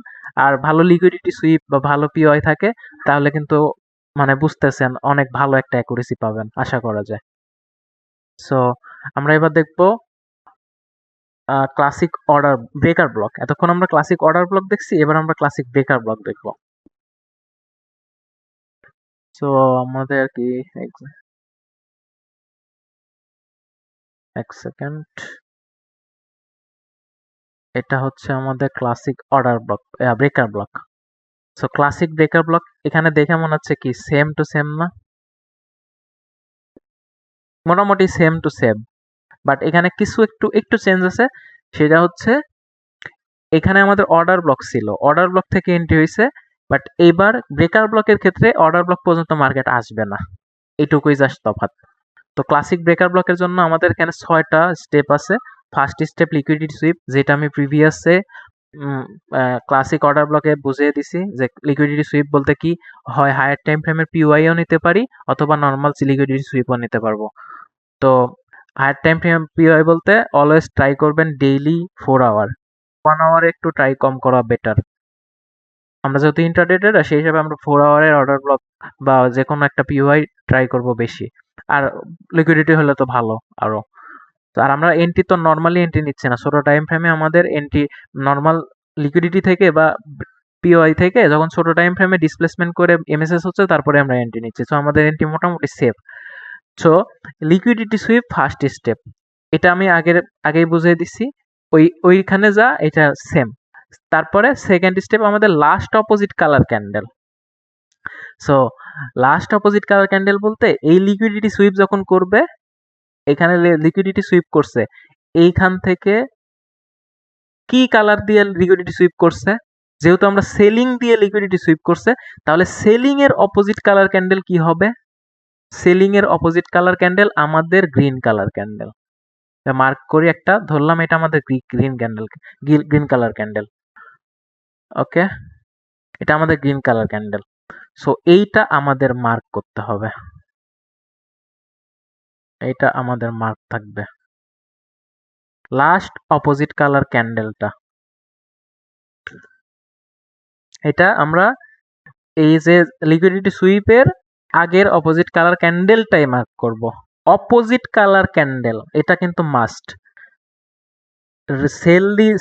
আর ভালো লিকুইডিটি সুইপ বা ভালো পিওআই থাকে তাহলে কিন্তু মানে বুঝতেছেন অনেক ভালো একটা অ্যাকুরেসি পাবেন আশা করা যায়। সো আমরা এবার দেখবো ক্লাসিক অর্ডার ব্রেকার ব্লক। এতক্ষণ আমরা ক্লাসিক অর্ডার ব্লক দেখছি, এবার আমরা ক্লাসিক ব্রেকার ব্লক দেখবো। সো আমাদের কি এক সেকেন্ড, এটা হচ্ছে আমাদের classic order block breaker block. So classic breaker block এখানে দেখে মনে হচ্ছে কি সেম টু সেম না? মোটামুটি সেম টু সেম, বাট এখানে কিছু একটু একটু চেঞ্জ আছে। সেটা হচ্ছে এখানে আমাদের অর্ডার ব্লক ছিল, অর্ডার ব্লক থেকে এন্ট্রি হয়েছে, বাট এবার ব্রেকার ব্লকের ক্ষেত্রে অর্ডার ব্লক পর্যন্ত মার্কেট আসবে না, এইটুকুই জাস্ট তফাৎ। তো ক্লাসিক ব্রেকার ব্লকের জন্য আমাদের এখানে 6টা স্টেপ আছে। ফার্স্ট স্টেপ লিকুইডিটি সুইপ, যেটা আমি প্রিভিয়াসে ক্লাসিক অর্ডার ব্লকে বুঝিয়ে দিছি যে লিকুইডিটি সুইপ বলতে কি হয়, হায়ার টাইম ফ্রেমের পিওআইও নিতে পারি অথবা নর্মাল লিকুইডিটি সুইপও নিতে পারবো। তো হায়ার টাইম ফ্রেম পিওআই বলতে অলওয়েজ ট্রাই করবেন ডেইলি 4 আওয়ার, 1 আওয়ারে একটু ট্রাই কম করা বেটার। আমরা যেহেতু ইন্ট্রাডে ট্রেডার সেই হিসাবে আমরা 4 আওয়ারের অর্ডার ব্লক বা যে কোনো একটা পিওআই ট্রাই করব বেশি। আর লিকুইডিটি হলে তো ভালো আরো। তো আর আমরা এন্ট্রি তো নর্মালি এন্ট্রি নিচ্ছি না, ছোট টাইম ফ্রেমে আমাদের এন্ট্রি নর্মাল লিকুইডিটি থেকে বা পিওআই থেকে যখন ছোট টাইম ফ্রেমে ডিসপ্লেসমেন্ট করে এমএসএস হচ্ছে তারপরে আমরা এন্ট্রি নিচ্ছি। সো আমাদের এন্ট্রি মোটামুটি safe. So liquidity sweep first step, এটা আমি আগেই বুঝিয়ে দিচ্ছি, ওইখানে যা এটা সেম। তারপরে সেকেন্ড স্টেপ আমাদের last opposite colour candle. So last opposite colour candle বলতে এই লিকুইডিটি সুইপ যখন করবে, এখানে লিকুইডিটি সুইপ করছে, এইখান থেকে কি কালার দিয়ে লিকুইডিটি সুইপ করছে, যেহেতু আমরা সেলিং দিয়ে লিকুইডিটি সুইপ করছে, তাহলে সেলিং এর অপোজিট কালার ক্যান্ডেল কি হবে? সেলিং এর অপোজিট কালার ক্যান্ডেল আমাদের গ্রিন কালার ক্যান্ডেল। মার্ক করি একটা, ধরলাম এটা আমাদের green candle, green colour candle. Okay, এটা আমাদের গ্রিন কালার ক্যান্ডেল। সো এইটা আমাদের মার্ক করতে হবে, এইটা আমাদের মার্ক থাকবে লাস্ট অপোজিট কালার ক্যান্ডেলটা। এটা আমরা এই যে লিকুইডিটি সুইপের আগের অপোজিট কালার ক্যান্ডেলটাই মার্ক করব। অপোজিট কালার ক্যান্ডেল এটা কিন্তু মাস্ট।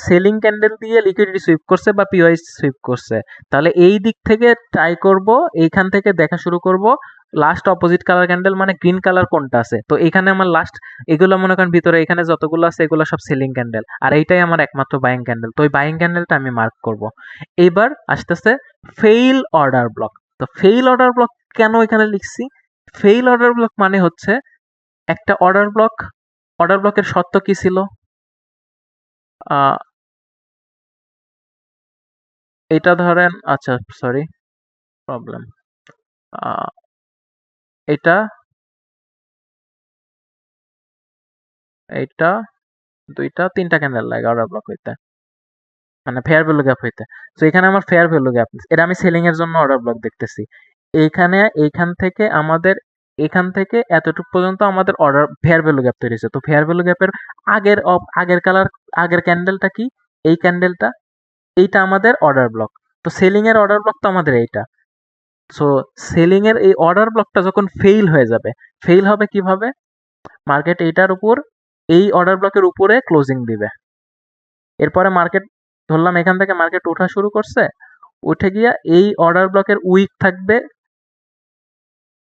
সেলিং ক্যান্ডেল দিয়ে লিকুইডিটি সুইপ করছে বা পিওআই সুইপ করছে, তাহলে এই দিক থেকে ট্রাই করব, এইখান থেকে দেখা শুরু করব লাস্ট অপোজিট কালার ক্যান্ডেল মানে গ্রিন কালার কোনটা আছে। তো এখানে আমার লাস্ট এগুলো মনে করেন ভিতরে এখানে যতগুলো আছে এগুলো সব সেলিং ক্যান্ডেল, আর এইটাই আমার একমাত্র বাইং ক্যান্ডেল। তো ওই বাইং ক্যান্ডেলটা আমি মার্ক করব। এইবার আসতেছে ফেইল অর্ডার ব্লক। তো ফেইল অর্ডার ব্লক কেন এখানে লিখছি? ফেইল অর্ডার ব্লক মানে হচ্ছে একটা অর্ডার ব্লকের শর্ত কি ছিল? এটা ধরেন, আচ্ছা সরি প্রবলেম, এটা এইটা দুইটা তিনটা ক্যান্ডেল লাগে অর্ডার ব্লক হইতে, মানে ফেয়ার ভ্যালু গ্যাপ হইতে। তো এখানে আমার ফেয়ার ভ্যালু গ্যাপ, এটা আমি সেলিং এর জন্য অর্ডার ব্লক দেখতেছি। এইখান থেকে আমাদের এখান থেকে এতটুকু পর্যন্ত আমাদের অর্ডার ফেয়ার ভ্যালু গ্যাপ তৈরি হয়েছে। তো ফেয়ার ভ্যালু গ্যাপের আগের কালার আগের ক্যান্ডেলটা কি? এই ক্যান্ডেলটা, এইটা আমাদের অর্ডার ব্লক। তো সেলিং এর অর্ডার ব্লক তো আমাদের এইটা। সো সেলিং এর এই অর্ডার ব্লকটা যখন ফেইল হয়ে যাবে, ফেইল হবে কিভাবে? মার্কেট এইটার উপর এই অর্ডার ব্লকের উপরে ক্লোজিং দিবে। এরপরে মার্কেট ধরলাম এখান থেকে মার্কেট ওঠা শুরু করছে, উঠে গিয়া এই অর্ডার ব্লকের উইক থাকবে,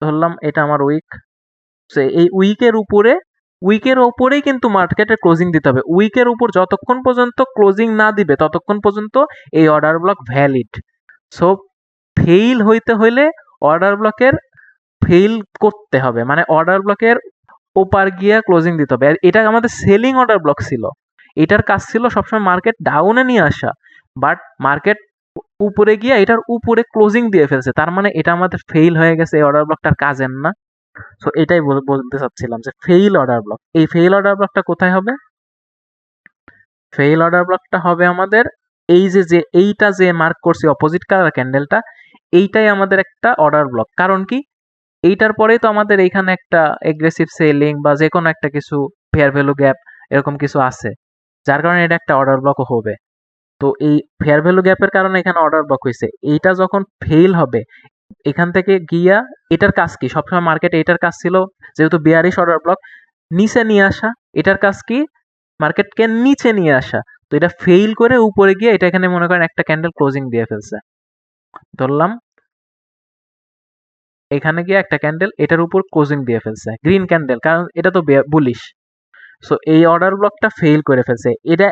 ধরলাম এটা আমার উইক। এই উইকের উপরেই কিন্তু মার্কেটে ক্লোজিং দিতে হবে। উইকের উপর যতক্ষণ পর্যন্ত ক্লোজিং না দিবে ততক্ষণ পর্যন্ত এই order block valid. So fail হইতে হইলে অর্ডার ব্লকের ফেইল করতে হবে, মানে অর্ডার ব্লকের ওপার গিয়া ক্লোজিং দিতে হবে। আর এটা আমাদের সেলিং অর্ডার ব্লক ছিল, এটার কাজ ছিল সবসময় মার্কেট ডাউনে নিয়ে আসা, বাট মার্কেট উপরে গিয়ে এটার উপরে ক্লোজিং দিয়ে ফেলছে, তার মানে এটা আমাদের ফেইল হয়ে গেছে, এই অর্ডার ব্লকটার কাজের না। সো এটাই বলতে চাচ্ছিলাম যে ফেইল অর্ডার ব্লক, এই ফেইল অর্ডার ব্লকটা কোথায় হবে? ফেইল অর্ডার ব্লকটা হবে আমাদের এই যে এইটা যে মার্ক করছি অপোজিট কালার ক্যান্ডেলটা, এইটাই আমাদের একটা অর্ডার ব্লক। কারণ কি, এইটার পরেই তো আমাদের এইখানে একটা এগ্রেসিভ সেলিং বা যে কোনো একটা কিছু ফেয়ার ভ্যালু গ্যাপ এরকম কিছু আছে, যার কারণে এটা একটা অর্ডার ব্লকও হবে। তো এই ফেয়ার ভ্যালু গ্যাপের কারণে এখানে অর্ডার ব্লক হয়েছে। এইটা যখন ফেল হবে এখান থেকে গিয়া এটার কাজ কি, সবসময় মার্কেটে এটার কাজ ছিল যেহেতু বিয়ারিশ অর্ডার ব্লক নিচে নিয়ে আসা। এটার কাজ কি, মার্কেটকে নিচে নিয়ে আসা। তো এটা ফেইল করে উপরে গিয়ে এটা এখানে মনে করেন একটা ক্যান্ডেল ক্লোজিং দিয়ে ফেলছে, ধরলাম এখানে গিয়ে একটা ক্যান্ডেল এটার উপর ক্লোজিং দিয়ে ফেলছে, গ্রিন ক্যান্ডেল, কারণ এটা তো বুলিশ। সো এই অর্ডার ব্লকটা ফেইল করে ফেলছে। এটা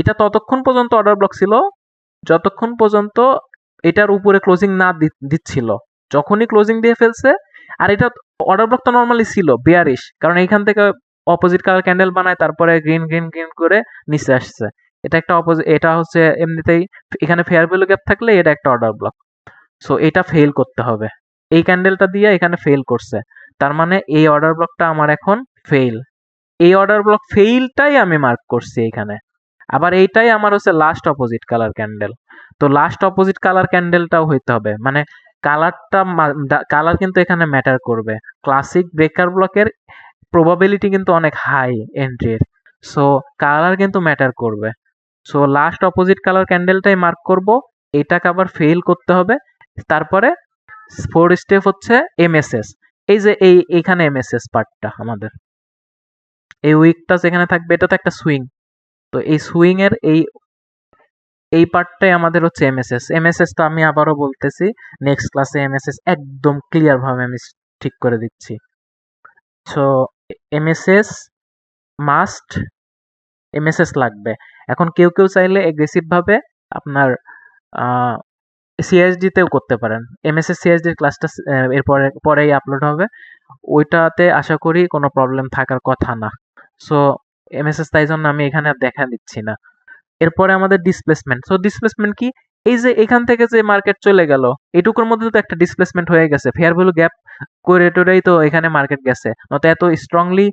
এটা ততক্ষণ পর্যন্ত অর্ডার ব্লক ছিল যতক্ষণ পর্যন্ত এটার উপরে ক্লোজিং না দিচ্ছিল। যখনই ক্লোজিং দিয়ে ফেলছে, আর এটা অর্ডার ব্লক তো নর্মালি ছিল বেয়ারিশ, কারণ এইখান থেকে অপোজিট কালার ক্যান্ডেল বানায় তারপরে গ্রিন গ্রিন গ্রিন করে নিচে আসছে। এটা একটা অপোজিট, এটা হচ্ছে এমনিতেই এখানে ফেয়ার ভ্যালু গ্যাপ থাকলে এটা একটা অর্ডার ব্লক। সো এটা ফেল করতে হবে, এই ক্যান্ডেলটা দিয়ে এখানে ফেল করছে, তার মানে এই অর্ডার ব্লকটা আমার এখন ফেল। এই অর্ডার ব্লক ফেইলটাই আমি মার্ক করছি এখানে। আবার এইটাই আমার হচ্ছে লাস্ট অপোজিট কালার ক্যান্ডেল। তো লাস্ট অপোজিট কালার ক্যান্ডেলটাও হইতে হবে, মানে কালারটা, কালার কিন্তু এখানে ম্যাটার করবে। ক্লাসিক ব্রেকার ব্লকের প্রবাবিলিটি কিন্তু অনেক হাই এন্ট্রির, সো কালার কিন্তু ম্যাটার করবে। সো লাস্ট অপোজিট কালার ক্যান্ডেলটাই মার্ক করব, এটাকে আবার ফেল করতে হবে। তারপরে ফোর স্টেপ হচ্ছে এমএসএস। এই যে এইখানে এমএসএস পার্টটা আমাদের, এই উইকটা যেখানে থাকবে এটা তো একটা সুইং। তো এই সুইং এর এই পার্টটাই আমাদের হচ্ছে এমএসএস। এমএসএস তো আমি আবারও বলতেছি, নেক্সট ক্লাসে এমএসএস একদম ক্লিয়ার ভাবে আমি ঠিক করে দিচ্ছি। সো এমএসএস মাস্ট, এমএসএস লাগবে। এখন কেউ কেউ চাইলে এগ্রেসিভ ভাবে আপনার সিএসডি তেও করতে পারেন। এমএসএস সিএসডির ক্লাসটা এরপরে পরেই আপলোড হবে, ওইটাতে আশা করি কোনো প্রবলেম থাকার কথা না। সো এমএসএস তাই জন্য আমি এখানে আর দেখা দিচ্ছি না। এরপরে আমাদের ডিসপ্লেসমেন্ট। সো ডিসপ্লেসমেন্ট কি, এই যে এখান থেকে যে মার্কেট চলে গেল এটুকুর মধ্যে তো একটা ডিসপ্লেসমেন্ট হয়ে গেছে, ফেয়ার ভ্যালু গ্যাপ করে টোরেই তো এখানে মার্কেট গেছে, নয়তো এত স্ট্রংলি,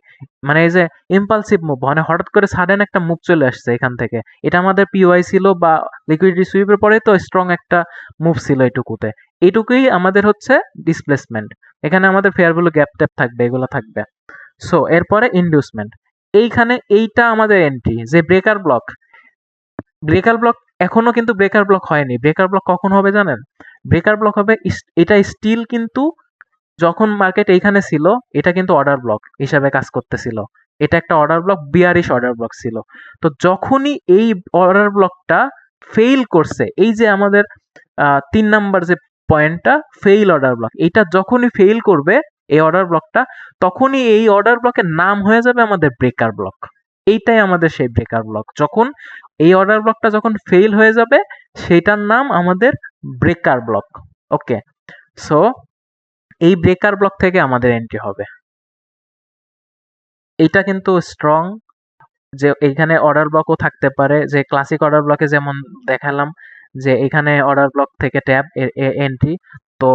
মানে এই যে ইম্পালসিভ মুভ, মানে হঠাৎ করে সাডেন একটা মুভ চলে আসছে এখান থেকে। এটা আমাদের পিওয়াই ছিল বা লিকুইডিটি সুইপের পরে তো স্ট্রং একটা মুভ ছিল এটুকুতে। এইটুকুই আমাদের হচ্ছে ডিসপ্লেসমেন্ট। এখানে আমাদের ফেয়ার ভ্যালু গ্যাপ ট্যাপ থাকবে, এগুলো থাকবে। সো এরপরে ইনডিউসমেন্ট, এইখানে এইটা আমাদের এন্ট্রি যে ব্রেকার ব্লক। ব্রেকার ব্লক এখনো কিন্তু ব্রেকার ব্লক হয়নি। ব্রেকার ব্লক কখন হবে জানেন? ব্রেকার ব্লক হবে এটা স্টিল কিন্তু যখন মার্কেট এইখানে ছিল এটা কিন্তু অর্ডার ব্লক হিসাবে কাজ করতেছিল। এটা একটা order block, bearish order block ছিল। তো যখনই এই অর্ডার ব্লকটা ফেইল করছে, এই যে আমাদের 3 নাম্বার যে পয়েন্টটা ফেইল অর্ডার ব্লক, এইটা যখনই ফেইল করবে এই অর্ডার ব্লকটা, তখনই এই অর্ডার ব্লকের নাম হয়ে যাবে আমাদের ব্রেকার ব্লক। এইটাই আমাদের সেই ব্রেকার ব্লক। যখন এই অর্ডার ব্লকটা যখন ফেইল হয়ে যাবে সেটার নাম আমাদের ব্রেকার ব্লক। ওকে, সো এই ব্রেকার ব্লক থেকে আমাদের এন্ট্রি হবে। এইটা কিন্তু স্ট্রং, যে এইখানে অর্ডার ব্লকও থাকতে পারে, যে ক্লাসিক অর্ডার ব্লকে যেমন দেখালাম যে এখানে অর্ডার ব্লক থেকে ট্যাব এন্ট্রি। তো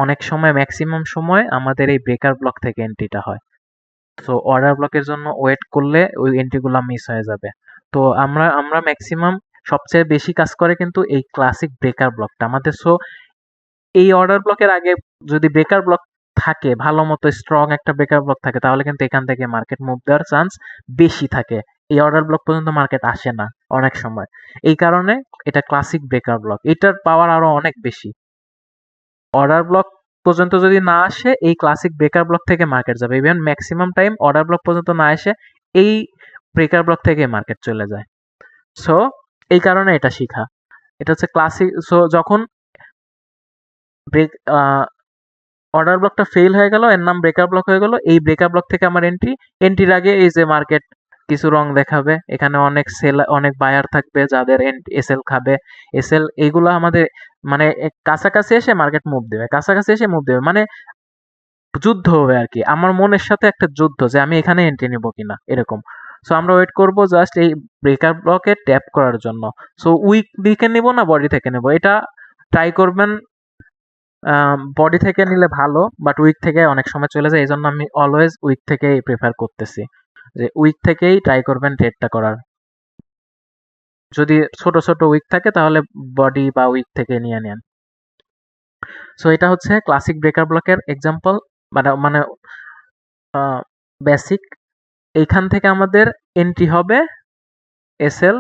অনেক সময় ম্যাক্সিমাম সময় আমাদের এই ব্রেকার ব্লক থেকে এন্ট্রিটা হয়। তো অর্ডার ব্লকের জন্য ওয়েট করলে ওই এন্ট্রিগুলো মিস হয়ে যাবে। তো আমরা আমরা ম্যাক্সিমাম সবচেয়ে বেশি কাজ করে কিন্তু এই ক্লাসিক ব্রেকার ব্লকটা আমাদের। সো এই অর্ডার ব্লকের আগে যদি ব্রেকার ব্লক থাকে, ভালো মতো স্ট্রং একটা ব্রেকার ব্লক থাকে, তাহলে কিন্তু এখান থেকে মার্কেট মুভ দেওয়ার চান্স বেশি থাকে। এই অর্ডার ব্লক পর্যন্ত মার্কেট আসে না অনেক সময়, এই কারণে এটা ক্লাসিক ব্রেকার ব্লক, এটার পাওয়ার আরো অনেক বেশি। অর্ডার ব্লক পর্যন্ত যদি না আসে এই ক্লাসিক ব্রেকার ব্লক থেকে মার্কেট যাবে, even maximum time order block পর্যন্ত না এসে এই ব্রেকার ব্লক থেকে মার্কেট চলে যায়। সো এই কারণে এটা শিখা, এটা হচ্ছে ক্লাসিক। সো যখন ব্রেক অর্ডার ব্লকটা ফেল হয়ে গেল, এর নাম ব্রেকার ব্লক হয়ে গেল, এই ব্রেকার ব্লক থেকে আমার এন্ট্রির আগে এই যে মার্কেট কিছু রং দেখাবে, এখানে অনেক সেল, অনেক বায়ার থাকবে যাদের এসএল খাবে। এসএল এইগুলো আমাদের মানে কাছাকাছি এসে মার্কেট মুভ দেবে, কাছাকাছি এসে মুভ দেবে, মানে যুদ্ধ হবে আর কি, আমার মনের সাথে একটা যুদ্ধ যে আমি এখানে এন্ট্রি নিব কিনা এরকম। সো আমরা ওয়েট করব জাস্ট এই ব্রেকার ব্লকে ট্যাপ করার জন্য। সো উইক দিকে নিব না বডি থেকে নেব, এটা ট্রাই করবেন। বডি থেকে নিলে ভালো, বাট উইক থেকে অনেক সময় চলে যায়, এই জন্য আমি অলওয়েজ উইক থেকেই প্রেফার করতেছি, যে উইক থেকেই ট্রাই করবেন ট্রেডটা করার। যদি ছোট ছোট উইক থাকে তাহলে বডি বা উইক থেকে নিয়ে নেন। সো এটা হচ্ছে ক্লাসিক ব্রেকার ব্লকের এক্সাম্পল, মানে মানে বেসিক। এইখান থেকে আমাদের এন্ট্রি হবে এসএল,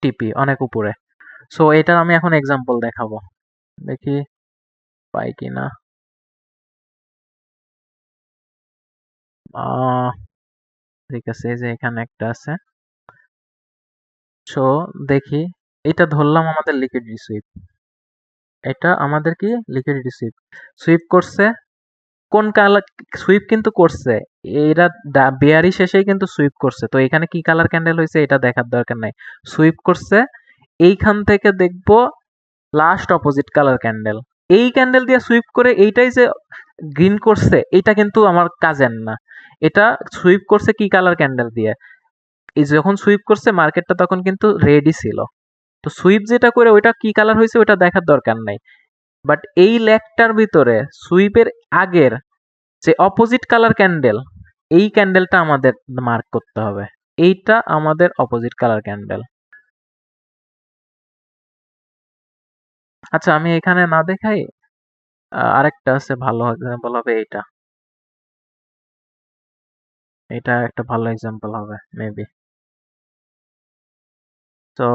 টিপি অনেক উপরে। সো এটার আমি এখন এক্সাম্পল দেখাবো, দেখি পাই কিনা। ঠিক আছে, এই যে এখানে একটা আছে। সো দেখি, এটা ধরলাম আমাদের লিকুইডিটি সুইপ। এটা আমাদের কি লিকুইডিটি সুইপ সুইপ করছে। কোন কালার সুইপ কিন্তু করছে, এরা বেয়ারি শেষেই কিন্তু সুইপ করছে। তো এখানে কি কালার ক্যান্ডেল হয়েছে এটা দেখার দরকার নাই, সুইপ করছে। এইখান থেকে দেখবো লাস্ট অপোজিট কালার ক্যান্ডেল, এই ক্যান্ডেল দিয়ে সুইপ করে এইটাই যে গ্রিন করছে, এটা কিন্তু আমার কাজের না। এটা সুইপ করছে কি কালার ক্যান্ডেল দিয়ে, এই যখন সুইপ করছে মার্কেটটা তখন কিন্তু রেডই ছিল। তো সুইপ যেটা করে ওইটা কি কালার হয়েছে ওইটা দেখার দরকার নাই। বাট এই লেগটার ভিতরে সুইপের আগের যে অপোজিট কালার ক্যান্ডেল, এই ক্যান্ডেলটা আমাদের মার্ক করতে হবে। এইটা আমাদের অপোজিট কালার ক্যান্ডেল। আচ্ছা, আমি এখানে না দেখাই, আরেকটা আছে ভালো এক্সাম্পল হবে এইটা। এটা একটা ভালো এক্সাম্পল হবে মেবি। তো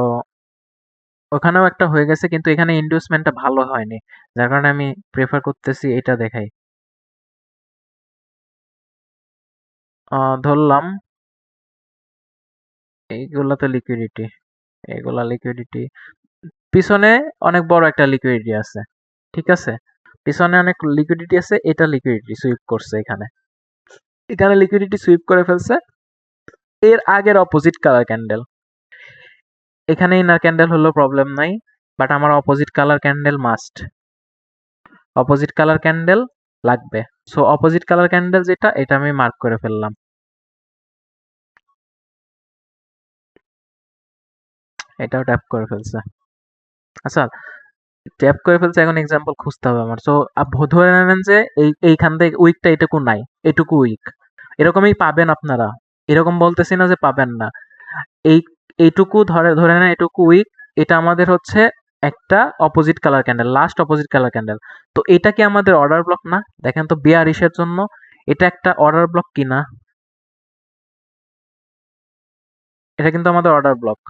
ওখানেও একটা হয়ে গেছে, কিন্তু এখানে ইন্ডিউসমেন্টটা ভালো হয়নি, যার কারণে আমি প্রেফার করতেছি এটা দেখাই। ধরলাম এইগুলা তো লিকুইডিটি, এগুলা লিকুইডিটি, পিছনে অনেক বড় একটা লিকুইডিটি আছে, ঠিক আছে, পিছনে অনেক লিকুইডিটি আছে, এটা লিকুইডিটি সুইপ করছে এখানে, এখানে লিকুইডিটি সুইপ করে ফেলছে এর আগের অপোজিট কালার ক্যান্ডেল। এখানে ইনার ক্যান্ডেল হলো প্রবলেম নাই, বাট আমার opposite colour candle must, opposite colour candle লাগবে। সো অপোজিট কালার ক্যান্ডেল যেটা, এটা আমি মার্ক করে ফেললাম। এটাও ট্যাপ করে ফেলছে। আচ্ছা, ট্যাপ করে ফেলছে, এখন এক্সাম্পল খুঁজতে হবে আমার। সো ধরে নেন যে এইখান থেকে উইকটা এটুকু নাই, এটুকু উইক, এরকমই পাবেন আপনারা, এরকম বলতেছি না যে পাবেন না। এই এইটুকু ধরে ধরে নেন এটুকু উইক, এটা আমাদের হচ্ছে একটা opposite colour candle, last opposite colour candle. তো এটা কি আমাদের অর্ডার ব্লক না? দেখেন তো বিয়ারিশের জন্য এটা একটা অর্ডার ব্লক কিনা? এটা কিন্তু আমাদের অর্ডার ব্লক।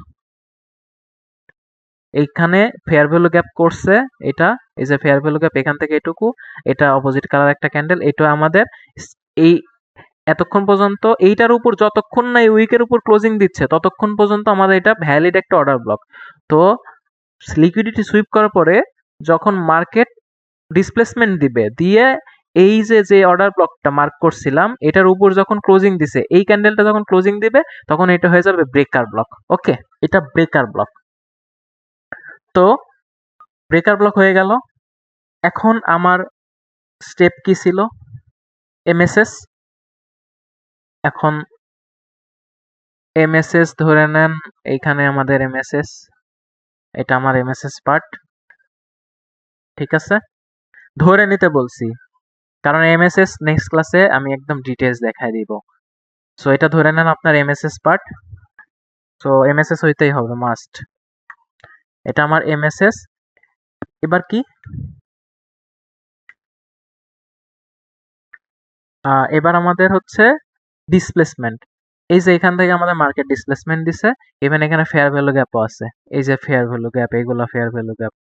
এইখানে ফেয়ার ভ্যালু গ্যাপ করছে এটা, এই যে ফেয়ার ভ্যালু গ্যাপ এখান থেকে এটুকু, এটা অপোজিট কালার একটা ক্যান্ডেল, এটা আমাদের এই এতক্ষণ পর্যন্ত এইটার উপর যতক্ষণ না এই উইকের উপর ক্লোজিং দিচ্ছে ততক্ষণ পর্যন্ত আমাদের এটা ভ্যালিড একটা অর্ডার ব্লক। তো লিকুইডিটি সুইপ করার পরে যখন মার্কেট ডিসপ্লেসমেন্ট দিবে, দিয়ে এই যে যে অর্ডার ব্লকটা মার্ক করছিলাম এটার উপর যখন ক্লোজিং দিছে, এই ক্যান্ডেলটা যখন ক্লোজিং দিবে তখন এটা হয়ে যাবে ব্রেকার ব্লক। ওকে, এটা ব্রেকার ব্লক। তো ব্রেকার ব্লক হয়ে গেল। এখন আমার স্টেপ কি ছিল? এমএসএস। এখন এমএসএস ধরে নেন, এইখানে আমাদের এমএসএস, এটা আমার এমএসএস পার্ট, ঠিক আছে, ধরে নিতে বলছি কারণ এমএসএস নেক্সট ক্লাসে আমি একদম ডিটেলস দেখাই দিব। সো এটা ধরে নেন আপনার এমএসএস পার্ট, সো এমএসএস হইতেই হবে মাস্ট, এটা আমার এমএসএস। এবার কি, এবার আমাদের হচ্ছে ডিসপ্লেসমেন্ট। এই যে এখান থেকে আমাদের মার্কেট ডিসপ্লেসমেন্ট দিছে, ইভেন এখানে ফেয়ার ভ্যালু গ্যাপও আছে, এই যে ফেয়ার ভ্যালু গ্যাপ, এইগুলো ফেয়ার ভ্যালু গ্যাপ।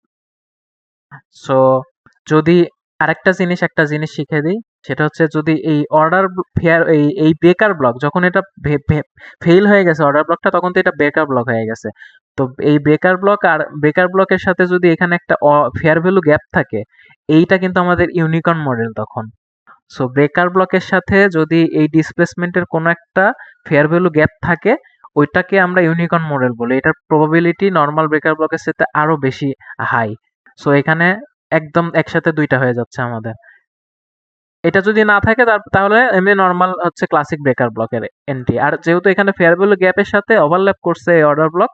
সো যদি আরেকটা জিনিস, একটা জিনিস শিখে দিই, সেটা হচ্ছে যদি এই অর্ডার ফেয়ার এই ব্রেকার ব্লক যখন এটা ফেল হয়ে গেছে অর্ডার ব্লকটা, তখন তো এটা ব্রেকার ব্লক হয়ে গেছে। তো এই ব্রেকার ব্লক আর ব্রেকার ব্লকের সাথে যদি এখানে একটা ফেয়ার ভ্যালু গ্যাপ থাকে, এইটা কিন্তু আমাদের ইউনিকর্ন মডেল তখন। সো ব্রেকার ব্লকের সাথে যদি এই ডিসপ্লেসমেন্টের কোনো একটা ফেয়ার ভ্যালু গ্যাপ থাকে, ওইটাকে আমরা ইউনিকর্ন মডেল বলি। এটার প্রবাবিলিটি নর্মাল ব্রেকার ব্লকের সাথে আরো বেশি হাই। সো এখানে একদম একসাথে দুইটা হয়ে যাচ্ছে আমাদের। এটা যদি না থাকে তাহলে এমনি নর্মাল হচ্ছে ক্লাসিক ব্রেকার ব্লকের এন্ট্রি। আর যেহেতু এখানে ফেয়ার ভ্যালু গ্যাপের সাথে ওভারল্যাপ করছে এই অর্ডার ব্লক,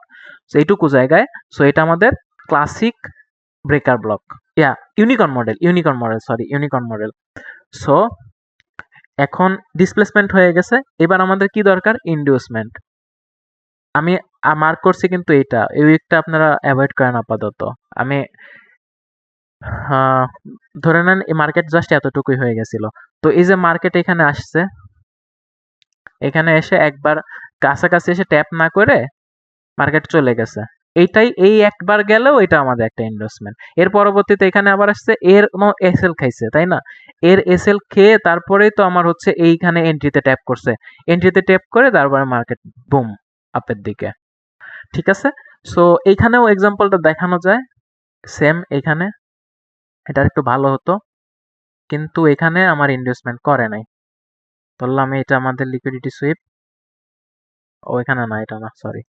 সো এইটুকু জায়গায়, সো এটা আমাদের classic breaker block, unicorn model, sorry unicorn model. So এখন ডিসপ্লেসমেন্ট হয়ে গেছে, এবার আমাদের কি দরকার? ইনডিউসমেন্ট। আমি মার্ক করছি কিন্তু এইটা, এই উইকটা আপনারা অ্যাভয়েড করেন আপাতত। আমি ধরে নেন এই মার্কেট জাস্ট এতটুকুই হয়ে গেছিল। তো এই যে মার্কেট এখানে আসছে, এখানে এসে একবার কাছাকাছি এসে ট্যাপ না করে মার্কেট চলে গেছে। এইটাই, এই একবার গেলেও এটা আমাদের একটা ইনভেস্টমেন্ট। এর পরবর্তীতে এখানে আবার আসছে এর এসএল খাইছে, তাই না? এর এসএল খেয়ে তারপরেই তো আমার হচ্ছে এইখানে এন্ট্রিতে ট্যাপ করছে, এন্ট্রিতে ট্যাপ করে তারপরে মার্কেট বুম আপের দিকে। ঠিক আছে, সো এইখানেও এক্সাম্পলটা দেখানো যায় সেম। এখানে এটা একটু ভালো হতো, কিন্তু এখানে আমার ইনভেস্টমেন্ট করে নাই। ধরলাম এটা আমাদের লিকুইডিটি সুইপ, ও এখানে না, এটা না, সরি,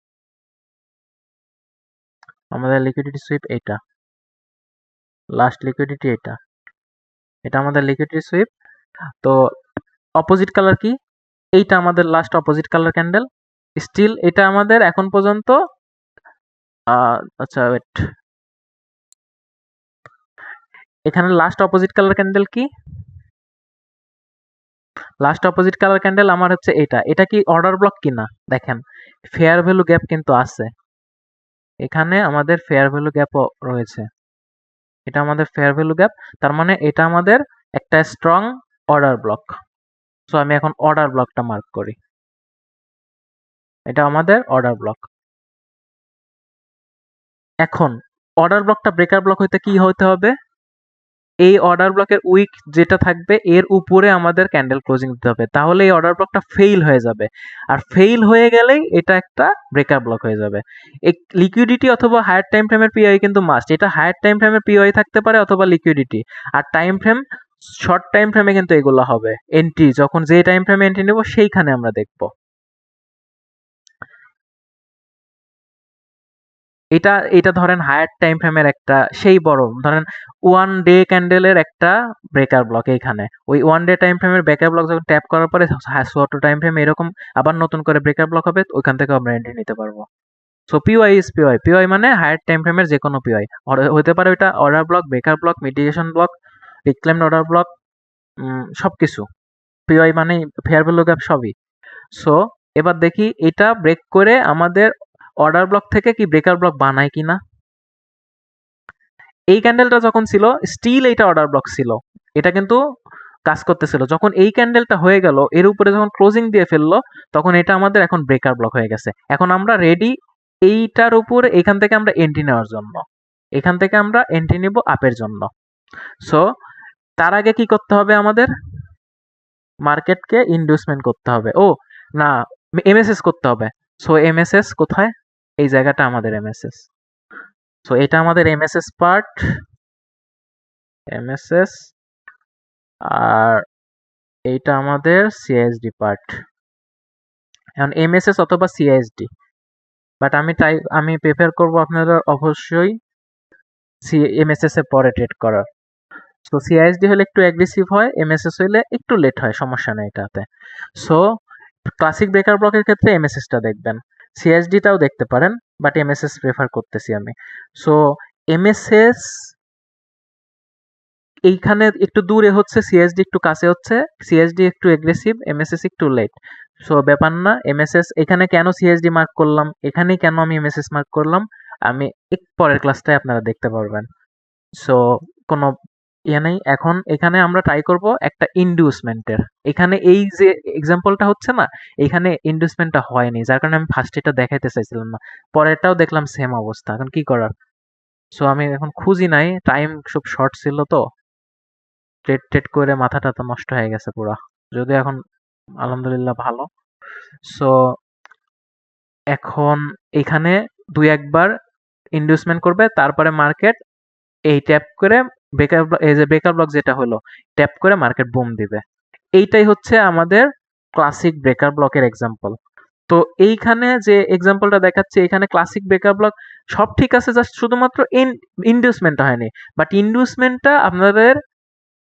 আমাদের লিকুইডিটি সুইপ এইটা, লাস্ট লিকুইডিটি এটা, এটা আমাদের লিকুইডিটি সুইপ। তো অপোজিট কালার কি, এইটা আমাদের last opposite colour candle. Still এটা আমাদের এখন পর্যন্ত আচ্ছা ওয়েট, এখানে লাস্ট অপোজিট কালার ক্যান্ডেল কি, লাস্ট অপোজিট কালার ক্যান্ডেল আমার হচ্ছে এটা। এটা কি অর্ডার ব্লক কিনা দেখেন, ফেয়ার ভ্যালু গ্যাপ কিন্তু আছে, এখানে আমাদের ফেয়ার ভ্যালু গ্যাপও রয়েছে, এটা আমাদের ফেয়ার ভ্যালু গ্যাপ, তার মানে এটা আমাদের একটা স্ট্রং অর্ডার ব্লক। সো আমি এখন অর্ডার ব্লকটা মার্ক করি, এটা আমাদের অর্ডার ব্লক। এখন অর্ডার ব্লকটা ব্রেকার ব্লক হইতে কি হতে হবে, এই অর্ডার ব্লকের উইক যেটা থাকবে এর উপরে আমাদের ক্যান্ডেল ক্লোজিং দিতে হবে, তাহলে এই অর্ডার ব্লকটা ফেইল হয়ে যাবে। আর ফেইল হয়ে গেলেই এটা একটা ব্রেকার ব্লক হয়ে যাবে। এই লিকুইডিটি অথবা হায়ার টাইম ফ্রেমের পিআই কিন্তু মাস্ট, এটা হায়ার টাইম ফ্রেমের পিআই থাকতে পারে অথবা লিকুইডিটি। আর টাইম ফ্রেম, শর্ট টাইম ফ্রেমে কিন্তু এগুলো হবে এন্ট্রি, যখন যে টাইম ফ্রেমে এন্ট্রি নেব সেইখানে আমরা দেখব। এটা এটা ধরেন হায়ার টাইম ফ্রেমের একটা সেই বড় ধরেন ওয়ান ডে ক্যান্ডেলের একটা ব্রেকার ব্লক, এইখানে ওই ওয়ান ডে টাইম ফ্রেমের ব্রেকার ব্লক যখন ট্যাপ করার পরে ছোট টাইম ফ্রেম এরকম আবার নতুন করে ব্রেকার ব্লক হবে, ওইখান থেকে আমরা এন্ট্রি নিতে পারবো। So PY is PY, PY মানে হায়ার টাইম ফ্রেমের যে কোনো পিওয়াই হতে পারে, ওইটা order block, breaker block, mitigation block, reclaimed order block, সবকিছু পিওয়াই মানে ফেয়ার ভ্যালু গ্যাপ সবই। সো এবার দেখি এটা ব্রেক করে আমাদের অর্ডার ব্লক থেকে কি ব্রেকার ব্লক বানায় কিনা। এই ক্যান্ডেলটা যখন ছিল স্টিল এইটা অর্ডার ব্লক ছিল, এটা কিন্তু কাজ করতেছিল। যখন এই ক্যান্ডেলটা হয়ে গেল এর উপরে যখন ক্লোজিং দিয়ে ফেললো, তখন এটা আমাদের এখন ব্রেকার ব্লক হয়ে গেছে। এখন আমরা রেডি এইটার উপরে এখান থেকে আমরা এন্ট্রি নেওয়ার জন্য, এখান থেকে আমরা এন্ট্রি নিব আপের জন্য। সো তার আগে কি করতে হবে আমাদের, মার্কেটকে ইনডিউসমেন্ট করতে হবে, ও না, এমএসএস করতে হবে। সো এমএসএস কোথায়, এই জায়গাটা আমাদের এমএসএস। সো এটা আমাদের এমএসএস পার্ট, এমএসএস, আর এইটা আমাদের সিআইএসডি পার্ট। এখন এমএসএস অথবা সিআইএসডি, বাট আমি প্রেফার করব আপনারা অবশ্যই এমএসএস এর পরে ট্রেড করার। তো সিআইএসডি হলে একটু অ্যাগ্রেসিভ হয়, এমএসএস হলে একটু লেট হয়, সমস্যা নেই এটাতে। সো ক্লাসিক ব্রেকার ব্লকের ক্ষেত্রে এমএসএসটা দেখবেন, সিআইএসডিটাও দেখতে পারেন, বাট এমএসএস প্রেফার করতেছি আমি। সো এমএসএস এইখানে একটু দূরে হচ্ছে, সিএসডি একটু কাছে হচ্ছে, সিএসডি একটু এগ্রেসিভ, এমএসএস একটু লেট। সো ব্যাপার না, এমএসএস এখানে কেন সিএসডি মার্ক করলাম, এখানে কেন আমি এমএসএস মার্ক করলাম, আমি এক পরের ক্লাসটায় আপনারা দেখতে পারবেন। সো কোনো ইয়ে নেই, এখন এখানে আমরা ট্রাই করব একটা ইনডিউসমেন্টের। এখানে এই যে এক্সাম্পলটা হচ্ছে না, এখানে ইনডিউসমেন্টটা হয়নি, যার কারণে আমি ফার্স্ট এটা দেখাইতে চাইছিলাম না, পরেরটাও দেখলাম সেম অবস্থা, এখন কি করার। সো আমি এখন খুঁজি নাই, টাইম খুব শর্ট ছিল তো, ট্রেড টেড করে মাথাটা তো নষ্ট হয়ে গেছে পুরা, যদি এখন আলহামদুলিল্লাহ ভালো। সো এখন এখানে দুই একবার ইনডিউসমেন্ট করবে, তারপরে মার্কেট এই ট্যাপ করে ব্রেকার, এই যে ব্রেকার ব্লক যেটা হলো, ট্যাপ করে মার্কেট বুম দিবে। এইটাই হচ্ছে আমাদের ক্লাসিক ব্রেকার ব্লকের এক্সাম্পল। তো এইখানে যে এক্সাম্পলটা দেখাচ্ছে, এখানে ক্লাসিক ব্রেকার ব্লক সব ঠিক আছে, জাস্ট শুধুমাত্র ইনডিউসমেন্টটা হয়নি, বাট ইনডিউসমেন্টটা আপনাদের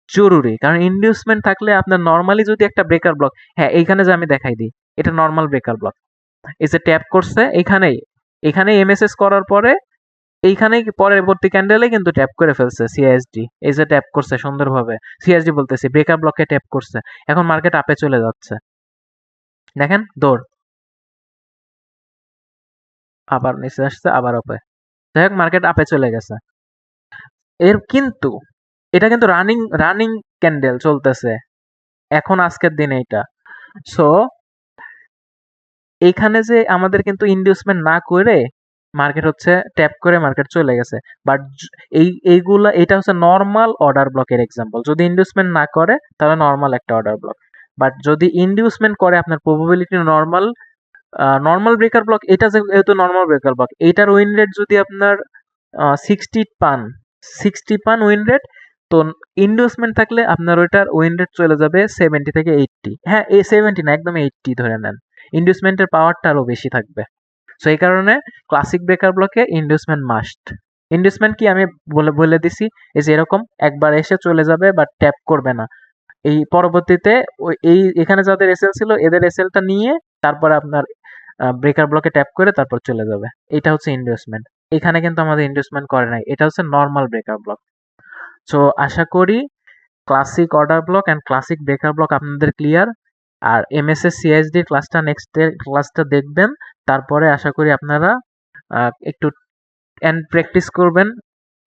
জরুরি, কারণ ইনডিউসমেন্ট থাকলে আপনার নর্মালি যদি একটা ব্রেকার ব্লক, হ্যাঁ এইখানে যে আমি দেখাই দিই, এটা নর্মাল ব্রেকার ব্লক, এই যে ট্যাপ করছে এইখানেই, এখানে এমএসএস করার পরে এইখানেই পরবর্তী ক্যান্ডেলে কিন্তু ট্যাপ করে ফেলছে সিএসডি, এই যে ট্যাপ করছে সুন্দরভাবে, সিএসডি বলতেছি, ব্রেকার ব্লকে ট্যাপ করছে, এখন মার্কেট আপে চলে যাচ্ছে, দেখেন দৌড়, আবার নিচে আসছে, আবার আপে, যাই হোক মার্কেট আপে চলে গেছে। এর কিন্তু এটা কিন্তু রানিং রানিং ক্যান্ডেল চলতেছে এখন আজকের দিনে এটা। সো এখানে যে আমাদের কিন্তু ইনডিউসমেন্ট না করে মার্কেট হচ্ছে ট্যাপ করে মার্কেট চলে গেছে। বাট এইগুলা এটা হচ্ছে নর্মাল অর্ডার ব্লকের এক্সাম্পল। যদি ইন্ডিউসমেন্ট না করে তাহলে নর্মাল একটা অর্ডার ব্লক। বাট যদি ইন্ডিউসমেন্ট করে আপনার probability normal, normal breaker block এটা যেহেতু নর্মাল ব্রেকার ব্লক, এইটার উইন রেট যদি আপনার 60 পান, 60 পান উইন রেট, তো ইন্ডিউসমেন্ট থাকলে আপনার ওইটার উইন রেট চলে যাবে 70 থেকে 80। হ্যাঁ, এই 70 না, একদম 80 ধরে নেন। ইন্ডিউসমেন্টের পাওয়ারটা আরো বেশি থাকবে। সো এই কারণে ক্লাসিক ব্রেকার ব্লকে ইন্ডিউসমেন্ট মাস্ট। ইন্ডিউসমেন্ট কি আমি বলে বলে দিছি, এই যে এরকম একবার এসে চলে যাবে বাট ট্যাপ করবে না। এই পরবর্তীতে এই এখানে যাদের এসএল ছিল এদের এসএলটা নিয়ে তারপর আপনার ব্রেকার ব্লকে ট্যাপ করে তারপর চলে যাবে। এটা হচ্ছে ইন্ডিউসমেন্ট। এখানে কিন্তু আমাদের ইন্ডিউসমেন্ট করে নাই, এটা হচ্ছে নর্মাল ব্রেকার ব্লক। সো আশা করি classic order block and classic breaker block আপনাদের ক্লিয়ার। আর এমএসএস সিএসডি ক্লাসটা নেক্সট ক্লাসটা দেখবেন। তারপরে আশা করি আপনারা একটু এন্ড প্র্যাকটিস করবেন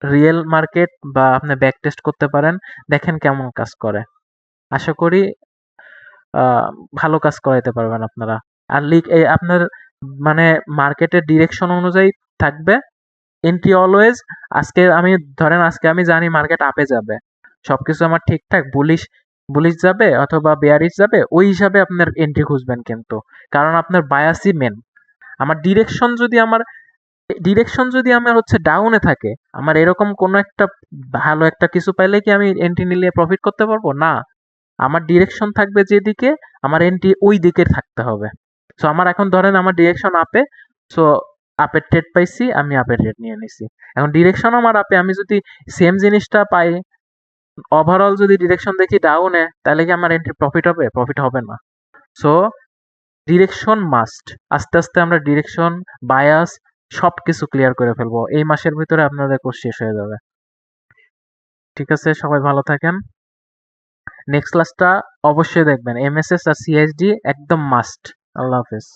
রিয়েল মার্কেট, বা আপনি ব্যাক টেস্ট করতে পারেন, দেখেন কেমন কাজ করে। আশা করি ভালো কাজ করাইতে পারবেন আপনারা। আর আপনার মানে মার্কেটের ডিরেকশন অনুযায়ী থাকবে এন্ট্রি অলওয়েজ। আজকে আমি জানি মার্কেট আপে যাবে, সবকিছু আমার ঠিকঠাক, বুলিশ বুলিশ যাবে অথবা বেয়ারিশ যাবে, ওই হিসাবে আপনার এন্ট্রি খুঁজবেন কিন্তু। কারণ আপনার বায়াসই মেন। আমার ডিরেকশন যদি আমার হচ্ছে ডাউনে থাকে, আমার এরকম কোনো একটা ভালো একটা কিছু পাইলে কি আমি এন্ট্রি নিলে প্রফিট করতে পারবো না? আমার ডিরেকশন থাকবে যেদিকে, আমার এন্ট্রি ওই দিকে থাকতে হবে। সো আমার এখন ধরেন আমার ডিরেকশন আপে, সো আপের ট্রেড পাইছি, আমি আপের ট্রেড নিয়ে নিছি। এখন ডিরেকশন আমার আপে, আমি যদি সেম জিনিসটা পাই, ওভারঅল যদি ডিরেকশন দেখি ডাউনে, তাহলে কি আমার এন্ট্রি প্রফিট হবে? প্রফিট হবে না। So direction must. আস্তে আস্তে আমরা ডিরেকশন, বায়াস সবকিছু ক্লিয়ার করে ফেলবো। এই মাসের ভিতরে আপনাদের কোর্স শেষ হয়ে যাবে। ঠিক আছে, সবাই ভালো থাকেন। নেক্সট ক্লাসটা অবশ্যই দেখবেন। এমএসএস আর সিএসডি একদম মাস্ট। আল্লাহ হাফেজ।